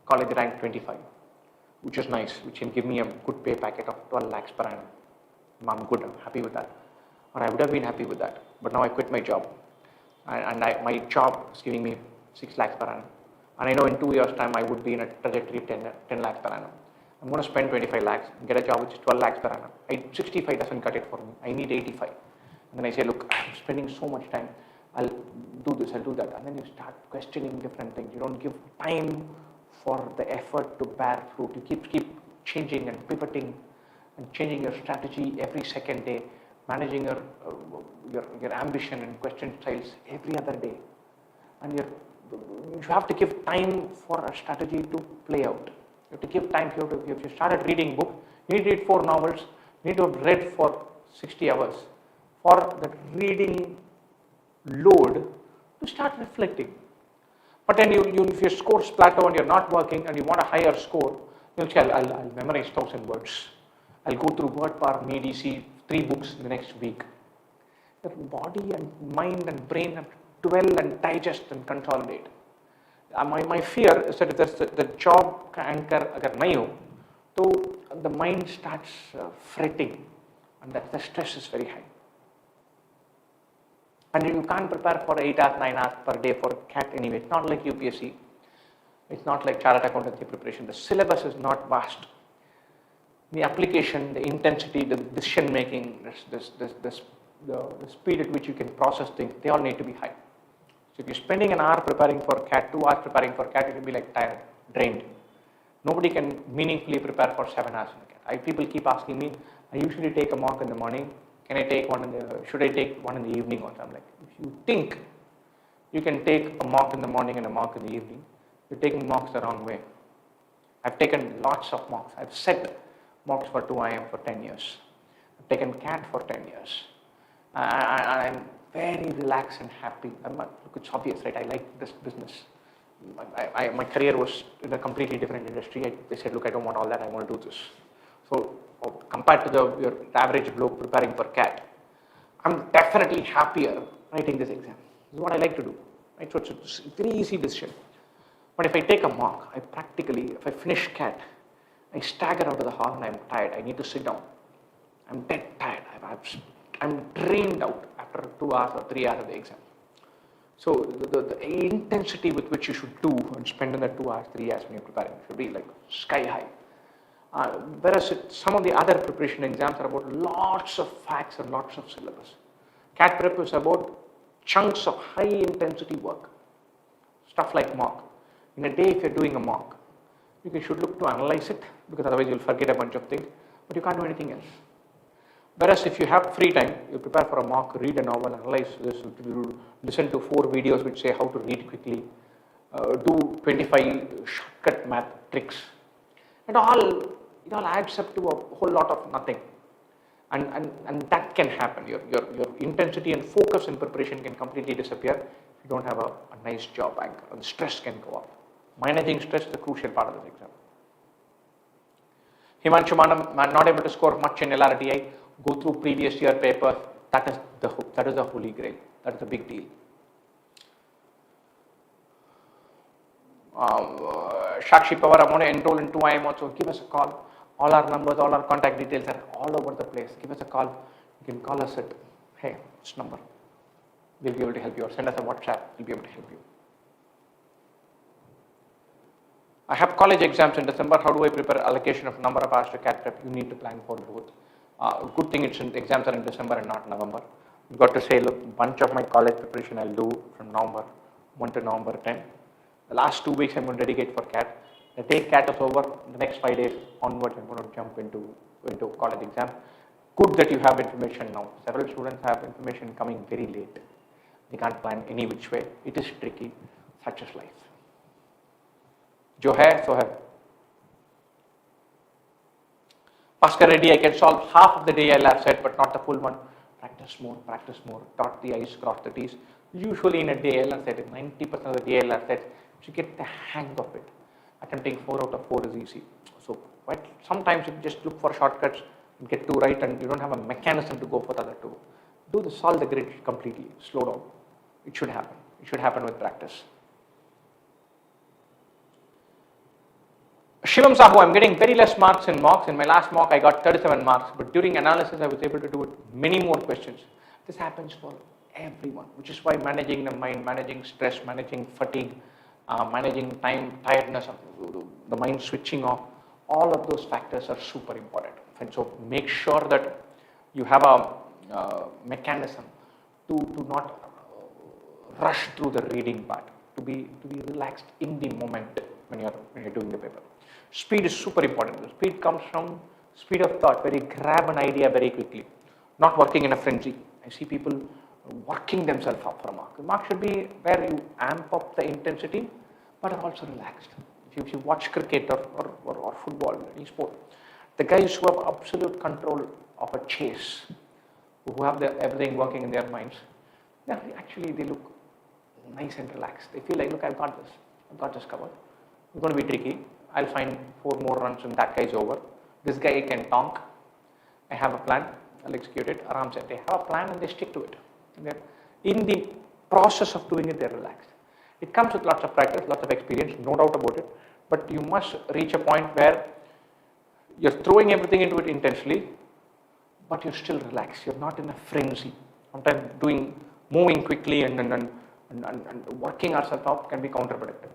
college rank 25, which is nice, which can give me a good pay packet of 12 lakhs per annum. I'm good, I'm happy with that. Or I would have been happy with that, but now I quit my job. And my job is giving me 6 lakhs per annum. And I know in 2 years' time I would be in a trajectory of 10 lakhs per annum. I'm going to spend 25 lakhs and get a job which is 12 lakhs per annum. 65 doesn't cut it for me. I need 85. And then I say, look, I'm spending so much time. I'll do this, I'll do that. And then you start questioning different things. You don't give time for the effort to bear fruit. You keep changing and pivoting and changing your strategy every second day, managing your ambition and question styles every other day. And you have to give time for a strategy to play out. You have to give time. If you started reading book, you need to read 4 novels, you need to have read for 60 hours for that reading load to start reflecting. But then if your scores plateau and you're not working and you want a higher score, you'll say, I'll memorize 1,000 words. I'll go through word par, MEDC, 3 books in the next week. Your body and mind and brain have to dwell and digest and consolidate. My fear is that if there's the job anchor agar nahi ho, so the mind starts fretting, and that the stress is very high. And you can't prepare for 8 hours, 9 hours per day for CAT anyway. It's not like UPSC. It's not like chartered accountancy preparation. The syllabus is not vast. The application, the intensity, the decision making, the speed at which you can process things, they all need to be high. So if you're spending an hour preparing for CAT, 2 hours preparing for CAT, it will be like tired, drained. Nobody can meaningfully prepare for 7 hours in CAT. People keep asking me, I usually take a mock in the morning. Can I take one should I take one in the evening also? I'm like, if you think you can take a mock in the morning and a mock in the evening, you're taking mocks the wrong way. I've taken lots of mocks. I've set mocks for 2IM for 10 years. I've taken CAT for 10 years. I'm very relaxed and happy. Look, it's obvious, right? I like this business. My career was in a completely different industry. They said, look, I don't want all that. I want to do this. So compared to your average bloke preparing for CAT, I'm definitely happier writing this exam. This is what I like to do. Right? So it's a very easy decision. But if I take a mock, if I finish CAT, I stagger out of the hall and I'm tired. I need to sit down. I'm dead tired. I'm drained out after 2 hours or 3 hours of the exam. So the intensity with which you should do and spend in that 2 hours, 3 hours when you're preparing should be like sky high. Whereas some of the other preparation exams are about lots of facts and lots of syllabus. CAT prep is about chunks of high intensity work. Stuff like mock. In a day, if you're doing a mock, you should look to analyze it, because otherwise you'll forget a bunch of things, but you can't do anything else. Whereas if you have free time, you prepare for a mock, read a novel, analyze this, listen to 4 videos which say how to read quickly, do 25 shortcut math tricks. It all adds up to a whole lot of nothing. And that can happen. Your intensity and focus in preparation can completely disappear if you don't have a nice job anchor, and stress can go up. Managing stress is a crucial part of this exam. Himanshu Manam, not able to score much in LRDI, go through previous year papers. That is the holy grail. That is a big deal. Shakshi Pawar, I want to enroll in 2IM also. Give us a call. All our numbers, all our contact details are all over the place. Give us a call. You can call us at, hey, this number. We'll be able to help you, or send us a WhatsApp. We'll be able to help you. I have college exams in December. How do I prepare allocation of number of hours to CAT prep? You need to plan for both. Good thing exams are in December and not November. You've got to say, look, bunch of my college preparation I'll do from November 1 to November 10. The last 2 weeks I'm going to dedicate for CAT. The day CAT is over, the next 5 days onwards I'm going to jump into college exam. Good that you have information now. Several students have information coming very late. They can't plan any which way. It is tricky. Such is life. Jo hai, so hai. Bhaskar Reddy, I can solve half of the DILR set, but not the full one. Practice more, dot the I's, cross the T's. Usually in a DILR set, 90% of the DILR sets, you get the hang of it. Attempting 4 out of 4 is easy. So sometimes you just look for shortcuts and get 2 right, and you don't have a mechanism to go for the other 2. Solve the grid completely. Slow down. It should happen. It should happen with practice. Shivam Sahu, I'm getting very less marks in mocks. In my last mock, I got 37 marks, but during analysis, I was able to do many more questions. This happens for everyone, which is why managing the mind, managing stress, managing fatigue, managing time, tiredness, the mind switching off, all of those factors are super important. And so make sure that you have a mechanism to not rush through the reading part, to be relaxed in the moment when you're doing the paper. Speed is super important. The speed comes from speed of thought, where you grab an idea very quickly, not working in a frenzy. I see people working themselves up for a mark. The mark should be where you amp up the intensity, but are also relaxed. If you watch cricket or football, any sport, the guys who have absolute control of a chase, who have everything working in their minds, they look nice and relaxed. They feel like, look, I've got this covered. It's going to be tricky. I'll find 4 more runs and that guy's over. This guy can tonk. I have a plan. I'll execute it. Aram said they have a plan and they stick to it. And in the process of doing it, they're relaxed. It comes with lots of practice, lots of experience, no doubt about it. But you must reach a point where you're throwing everything into it intensely, but you're still relaxed. You're not in a frenzy. Sometimes moving quickly and working ourselves out can be counterproductive.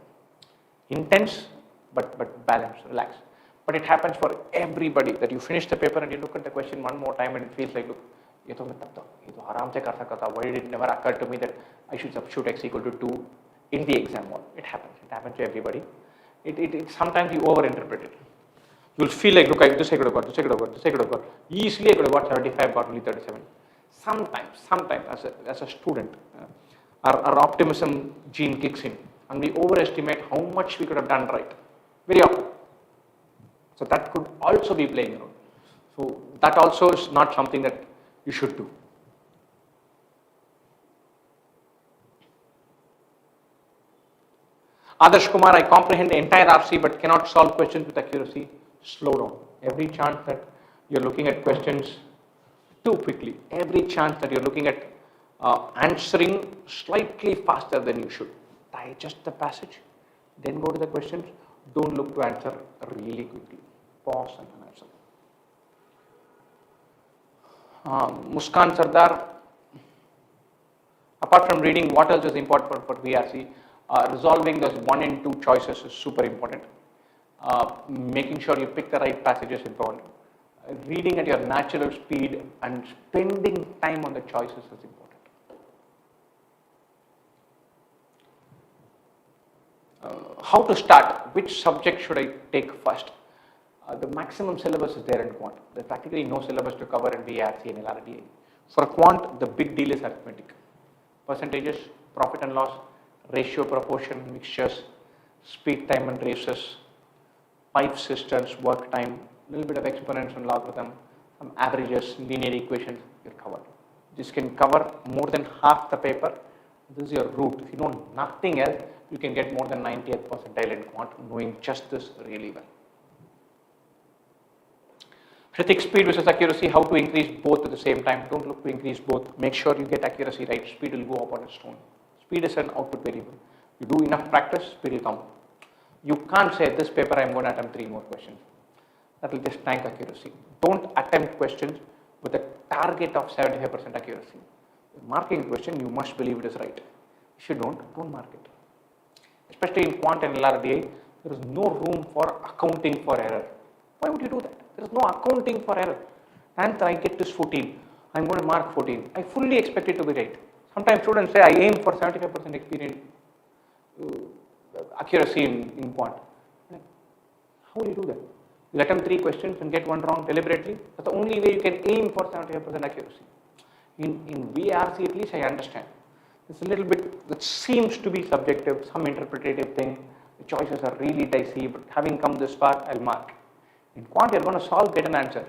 Intense, but balanced, relaxed. But it happens for everybody, that you finish the paper and you look at the question one more time and it feels like, look, why did it never occur to me that I should substitute x equal to 2 in the exam hall? It happens to everybody. Sometimes you overinterpret it. You'll feel like, look, this I could have got. Easily I could have got 75, got only 37. Sometimes as a student, our optimism gene kicks in and we overestimate how much we could have done right. Very often. So that could also be playing a role. So that also is not something that you should do. Adarsh Kumar, I comprehend the entire RC but cannot solve questions with accuracy. Slow down. Every chance that you're looking at questions too quickly, every chance that you're looking at answering slightly faster than you should, digest the passage, then go to the questions. Don't look to answer really quickly. Pause and answer. Muskan Sardar, apart from reading, what else is important for VRC? Resolving those 1 and 2 choices is super important. Making sure you pick the right passages is important. Reading at your natural speed and spending time on the choices is important. how to start, which subject should I take first? The maximum syllabus is there in Quant. There's practically no syllabus to cover in VARC and LRDI. For Quant, the big deal is arithmetic. Percentages, profit and loss, ratio, proportion, mixtures, speed, time and races, pipe systems, work time, little bit of exponents and logarithm, some averages, linear equations, you're covered. This can cover more than half the paper. This is your route. If you know nothing else, you can get more than 90th percentile in Quant, knowing just this really well. Critic speed versus accuracy, how to increase both at the same time. Don't look to increase both. Make sure you get accuracy right. Speed will go up on its own. Speed is an output variable. You do enough practice, speed will come. You can't say this paper I am going to attempt 3 more questions. That will just tank accuracy. Don't attempt questions with a target of 75% accuracy. Marking a question, you must believe it is right. If you don't mark it. Especially in Quant and LRDI, there is no room for accounting for error. Why would you do that? There is no accounting for error. And I get this 14. I am going to mark 14. I fully expect it to be right. Sometimes students say I aim for 75% experience accuracy in Quant. How will you do that? You attempt 3 questions and get 1 wrong deliberately. That's the only way you can aim for 75% accuracy. In VRC at least I understand. It's a little bit, that seems to be subjective, some interpretative thing. The choices are really dicey, but having come this far, I'll mark. In Quant, you're going to solve, get an answer.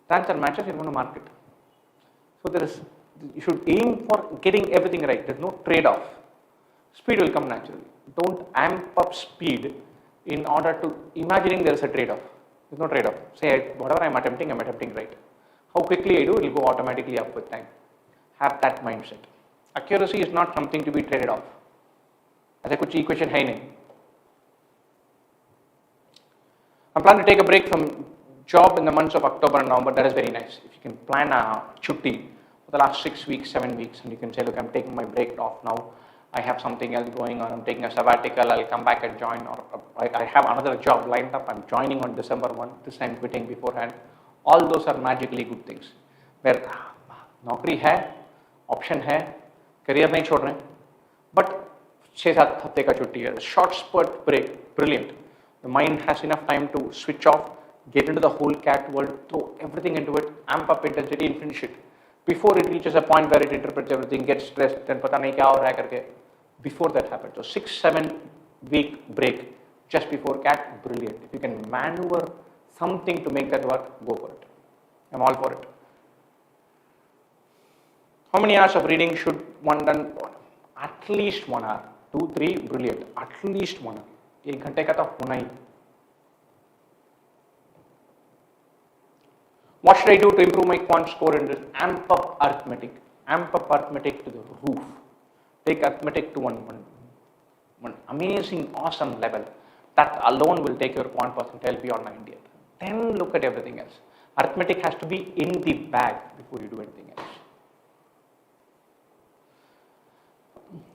The answer matches, you're going to mark it. So you should aim for getting everything right. There's no trade-off. Speed will come naturally. Don't amp up speed in order to imagining there is a trade-off. There's no trade-off. Say whatever I'm attempting right. How quickly I do, it will go automatically up with time. Have that mindset. Accuracy is not something to be traded off. ऐसा कुछ equation है नहीं. I'm planning to take a break from job in the months of October and November. That is very nice. If you can plan a chutti for the last 6 weeks, 7 weeks, and you can say, look, I'm taking my break off now. I have something else going on. I'm taking a sabbatical. I'll come back and join. Or I have another job lined up. I'm joining on December 1. This I'm quitting beforehand. All those are magically good things. Where नौकरी है, option है, career नहीं छोड़ रहे, but 6-7 हफ्ते का छुट्टी है, short spurt break, brilliant. The mind has enough time to switch off, get into the whole cat world, throw everything into it, amp up intensity and finish it. Before it reaches a point where it interprets everything, gets stressed, then पता नहीं क्या हो रहा है करके. Before that happens, so 6-7 week break just before cat, brilliant. If you can maneuver something to make that work, go for it. I'm all for it. How many hours of reading should one done? At least 1 hour. 2, 3, brilliant. At least 1 hour. 1 घंटे का तो होना ही. What should I do to improve my quant score in this? Amp up arithmetic. Amp up arithmetic to the roof. Take arithmetic to one amazing, awesome level. That alone will take your quant percentile beyond 90th. Then look at everything else. Arithmetic has to be in the bag before you do anything else.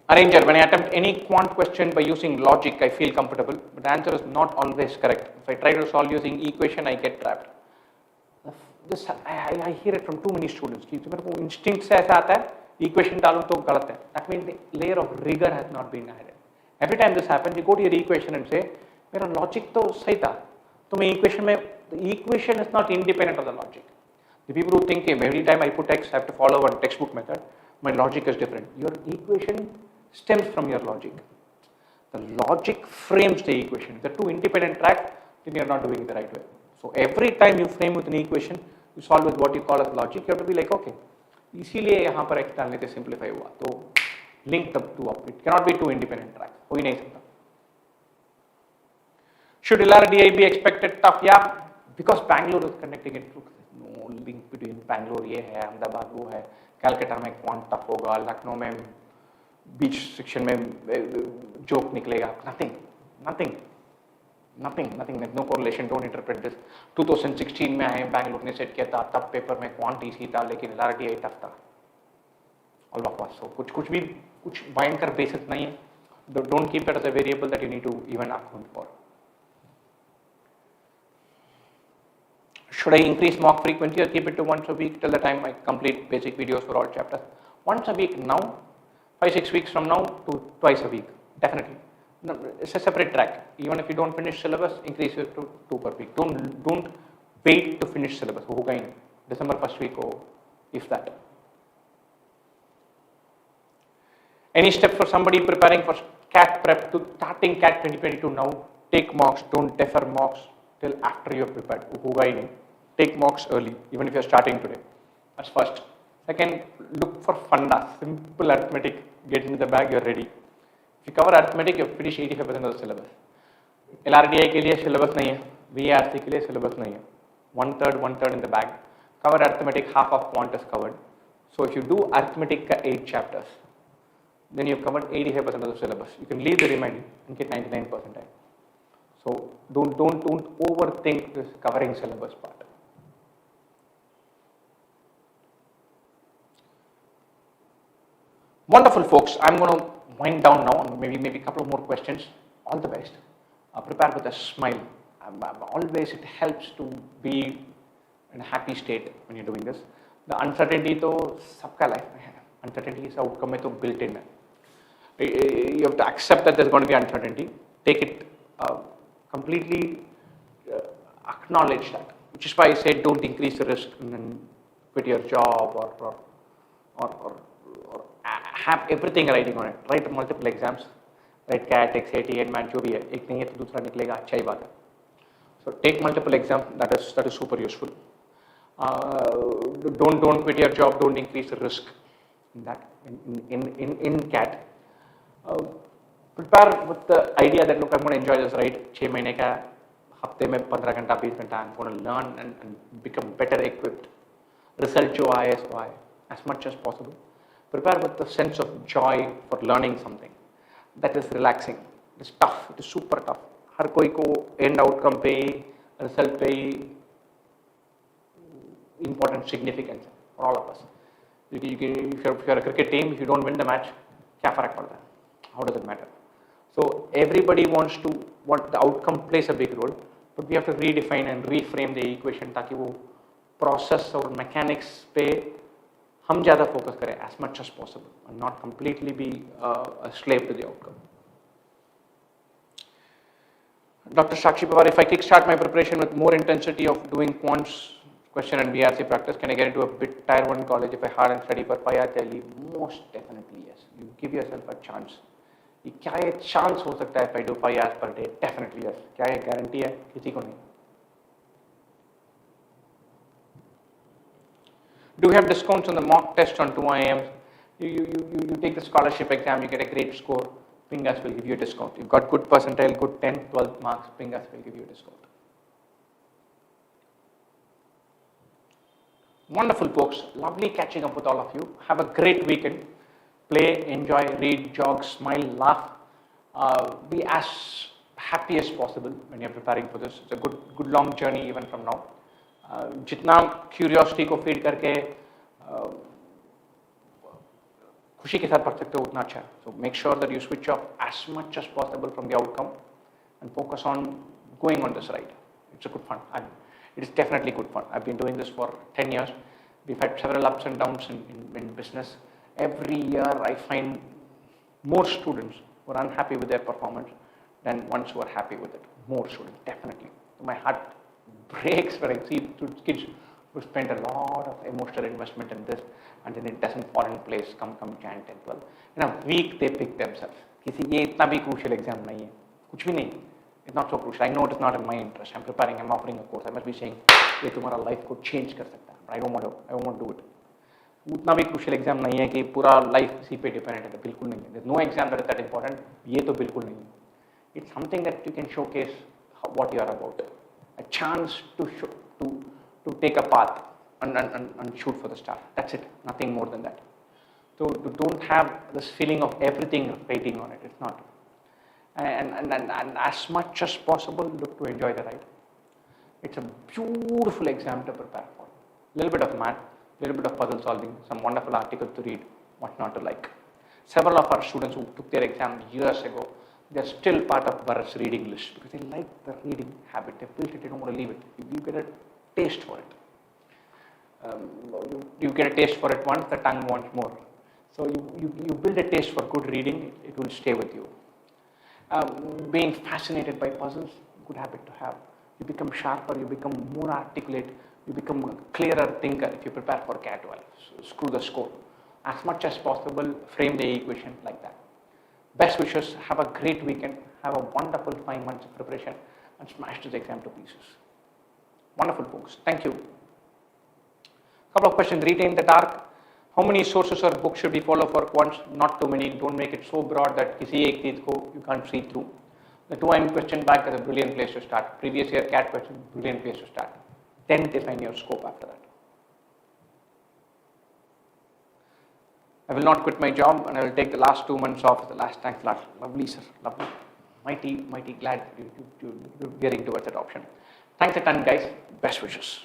Arranger, when I attempt any quant question by using logic, I feel comfortable, but the answer is not always correct. If I try to solve using equation, I get trapped. This I hear it from too many students. कि मेरे को instinct से ऐसा आता है, equation डालूं तो गलत है. That means the layer of rigor has not been added. Every time this happens, you go to your equation and say, मेरा logic तो सही था. तो मैं equation में, the equation is not independent of the logic. The people who think every time I put x, I have to follow one textbook method. My logic is different. Your equation stems from your logic. The logic frames the equation. If the two independent tracks, then you are not doing it the right way. So every time you frame with an equation, you solve with what you call as logic. You have to be like, okay, इसीलिए यहाँ पर x डालने से simplify हुआ. तो link the two up. It cannot be two independent tracks. हो ही नहीं सकता. Should LRDI be expected tough? Yeah, because Bangalore is conducting it. No link between Bangalore ये है, अहमदाबाद वो है, Calcutta में quant tough होगा, लखनऊ में बीच सेक्शन में जोक निकलेगा. Nothing. There's no correlation. Don't interpret this. 2016 में आए, बैंगलोर ने सेट किया था, तब पेपर में क्वांट इजी था, लेकिन LRDI टफ था. All बकवास. So कुछ भयंकर बेसिस नहीं है. Don't keep that as a variable that you need to even account for. Should I increase mock frequency or keep it to once a week till the time I complete basic videos for all chapters? Once a week now, 5-6 weeks from now to twice a week, definitely. No, it's a separate track. Even if you don't finish syllabus, increase it to 2 per week. Don't wait to finish syllabus. होगा ही नहीं. December first week or if that. Any steps for somebody preparing for CAT prep to starting CAT 2022 now? Take mocks. Don't defer mocks till after you're prepared. होगा ही नहीं. Take mocks early, even if you're starting today. That's first. Second, look for funda. Simple arithmetic. Get into the bag. You're ready. If you cover arithmetic, you've finished 85% of the syllabus. LRDI के लिए syllabus नहीं है. VARC के लिए syllabus नहीं है. One third in the bag. Cover arithmetic, half of quant is covered. So if you do arithmetic 8 chapters, then you've covered 85% of the syllabus. You can leave the remaining and get 99%. So don't overthink this covering syllabus part. Wonderful, folks. I'm going to wind down now, and maybe a couple of more questions. All the best. Prepare with a smile. Always it helps to be in a happy state when you're doing this. The uncertainty to sabka life mein hai. Uncertainty is outcome mein to built in. You have to accept that there's going to be uncertainty. Take it completely, acknowledge that. Which is why I said don't increase the risk and then quit your job or have everything writing on it. Write multiple exams. Write CAT, XAT, NMAT, जो भी है. एक नहीं है तो दूसरा निकलेगा. अच्छा ही बात है. So take multiple exams. That is super useful. Don't quit your job. Don't increase the risk in that in CAT. Prepare with the idea that look, I'm going to enjoy this ride. 6 महीने का हफ्ते में 15 घंटा 20 घंटा. I'm going to learn and become better equipped. Result जो आए सो आए as much as possible. Prepare with the sense of joy for learning something. That is relaxing. It is tough. It is super tough. हर कोई को end outcome पे result पे important significance for all of us. If you're a cricket team, if you don't win the match, क्या फर्क पड़ता है? How does it matter? So everybody wants the outcome plays a big role, but we have to redefine and reframe the equation ताकि वो process और mechanics पे हम ज़्यादा focus करें as much as possible and not completely be a slave to the outcome. Dr. Sakshi Pawar, if I kickstart my preparation with more intensity of doing quants, question and BRC practice, can I get into a bit tier 1 college if I hard and study for 5 years daily? Most definitely yes. You give yourself a chance. क्या ये chance हो सकता है if I do 5 hours per day? Definitely yes. क्या ये guarantee है? किसी को नहीं. Do you have discounts on the mock test on 2 IIMs? You take the scholarship exam, you get a great score, Pingas will give you a discount. You've got good percentile, good 10, 12 marks, Pingas will give you a discount. Wonderful, folks. Lovely catching up with all of you. Have a great weekend. Play, enjoy, read, jog, smile, laugh. Be as happy as possible when you're preparing for this. It's a good long journey even from now. जितना curiosity को feed करके खुशी के साथ पढ़ सकते हो उतना अच्छा है. So make sure that you switch off as much as possible from the outcome and focus on going on this ride. It's a good fun. It is definitely good fun. I've been doing this for 10 years. We've had several ups and downs in business. Every year I find more students who are unhappy with their performance than ones who are happy with it. More students, definitely. My heart breaks when I see kids who spend a lot of emotional investment in this and then it doesn't fall in place come Jan 10, 12. In a week they pick themselves. किसी ये इतना भी crucial exam नहीं है. कुछ भी नहीं. It's not so crucial. I know it is not in my interest. I'm preparing. I'm offering a course. I must be saying ये तुम्हारा life को change कर सकता है. But I don't want to do it. उतना भी crucial exam नहीं है कि पूरा life इसी पे dependent है. बिल्कुल नहीं है. There's no exam that is that important. ये तो बिल्कुल नहीं है. It's something that you can showcase what you are about. A chance to take a path and shoot for the star. That's it. Nothing more than that. So don't have this feeling of everything waiting on it. It's not. And as much as possible, look to enjoy the ride. It's a beautiful exam to prepare for. A little bit of math, a little bit of puzzle solving, some wonderful articles to read, what not to like. Several of our students who took their exam years ago, they're still part of Bharat's reading list because they like the reading habit. They built it, they don't want to leave it. You get a taste for it. You get a taste for it once, the tongue wants more. So you build a taste for good reading, it will stay with you. Being fascinated by puzzles, good habit to have. You become sharper, you become more articulate, you become a clearer thinker if you prepare for CAT 12. So screw the score. As much as possible, frame the equation like that. Best wishes, have a great weekend, have a wonderful 5 months of preparation, and smash this exam to pieces. Wonderful folks, thank you. Couple of questions, retain the dark. How many sources or books should we follow for quants? Not too many. Don't make it so broad that किसी एक चीज को you can't see through. The 2M question bank is a brilliant place to start. Previous year CAT question, brilliant place to start. Then define your scope after that. I will not quit my job and I will take the last 2 months off. The last thanks, lovely sir, lovely. Mighty glad you're gearing towards that option. Thanks a ton guys. Best wishes.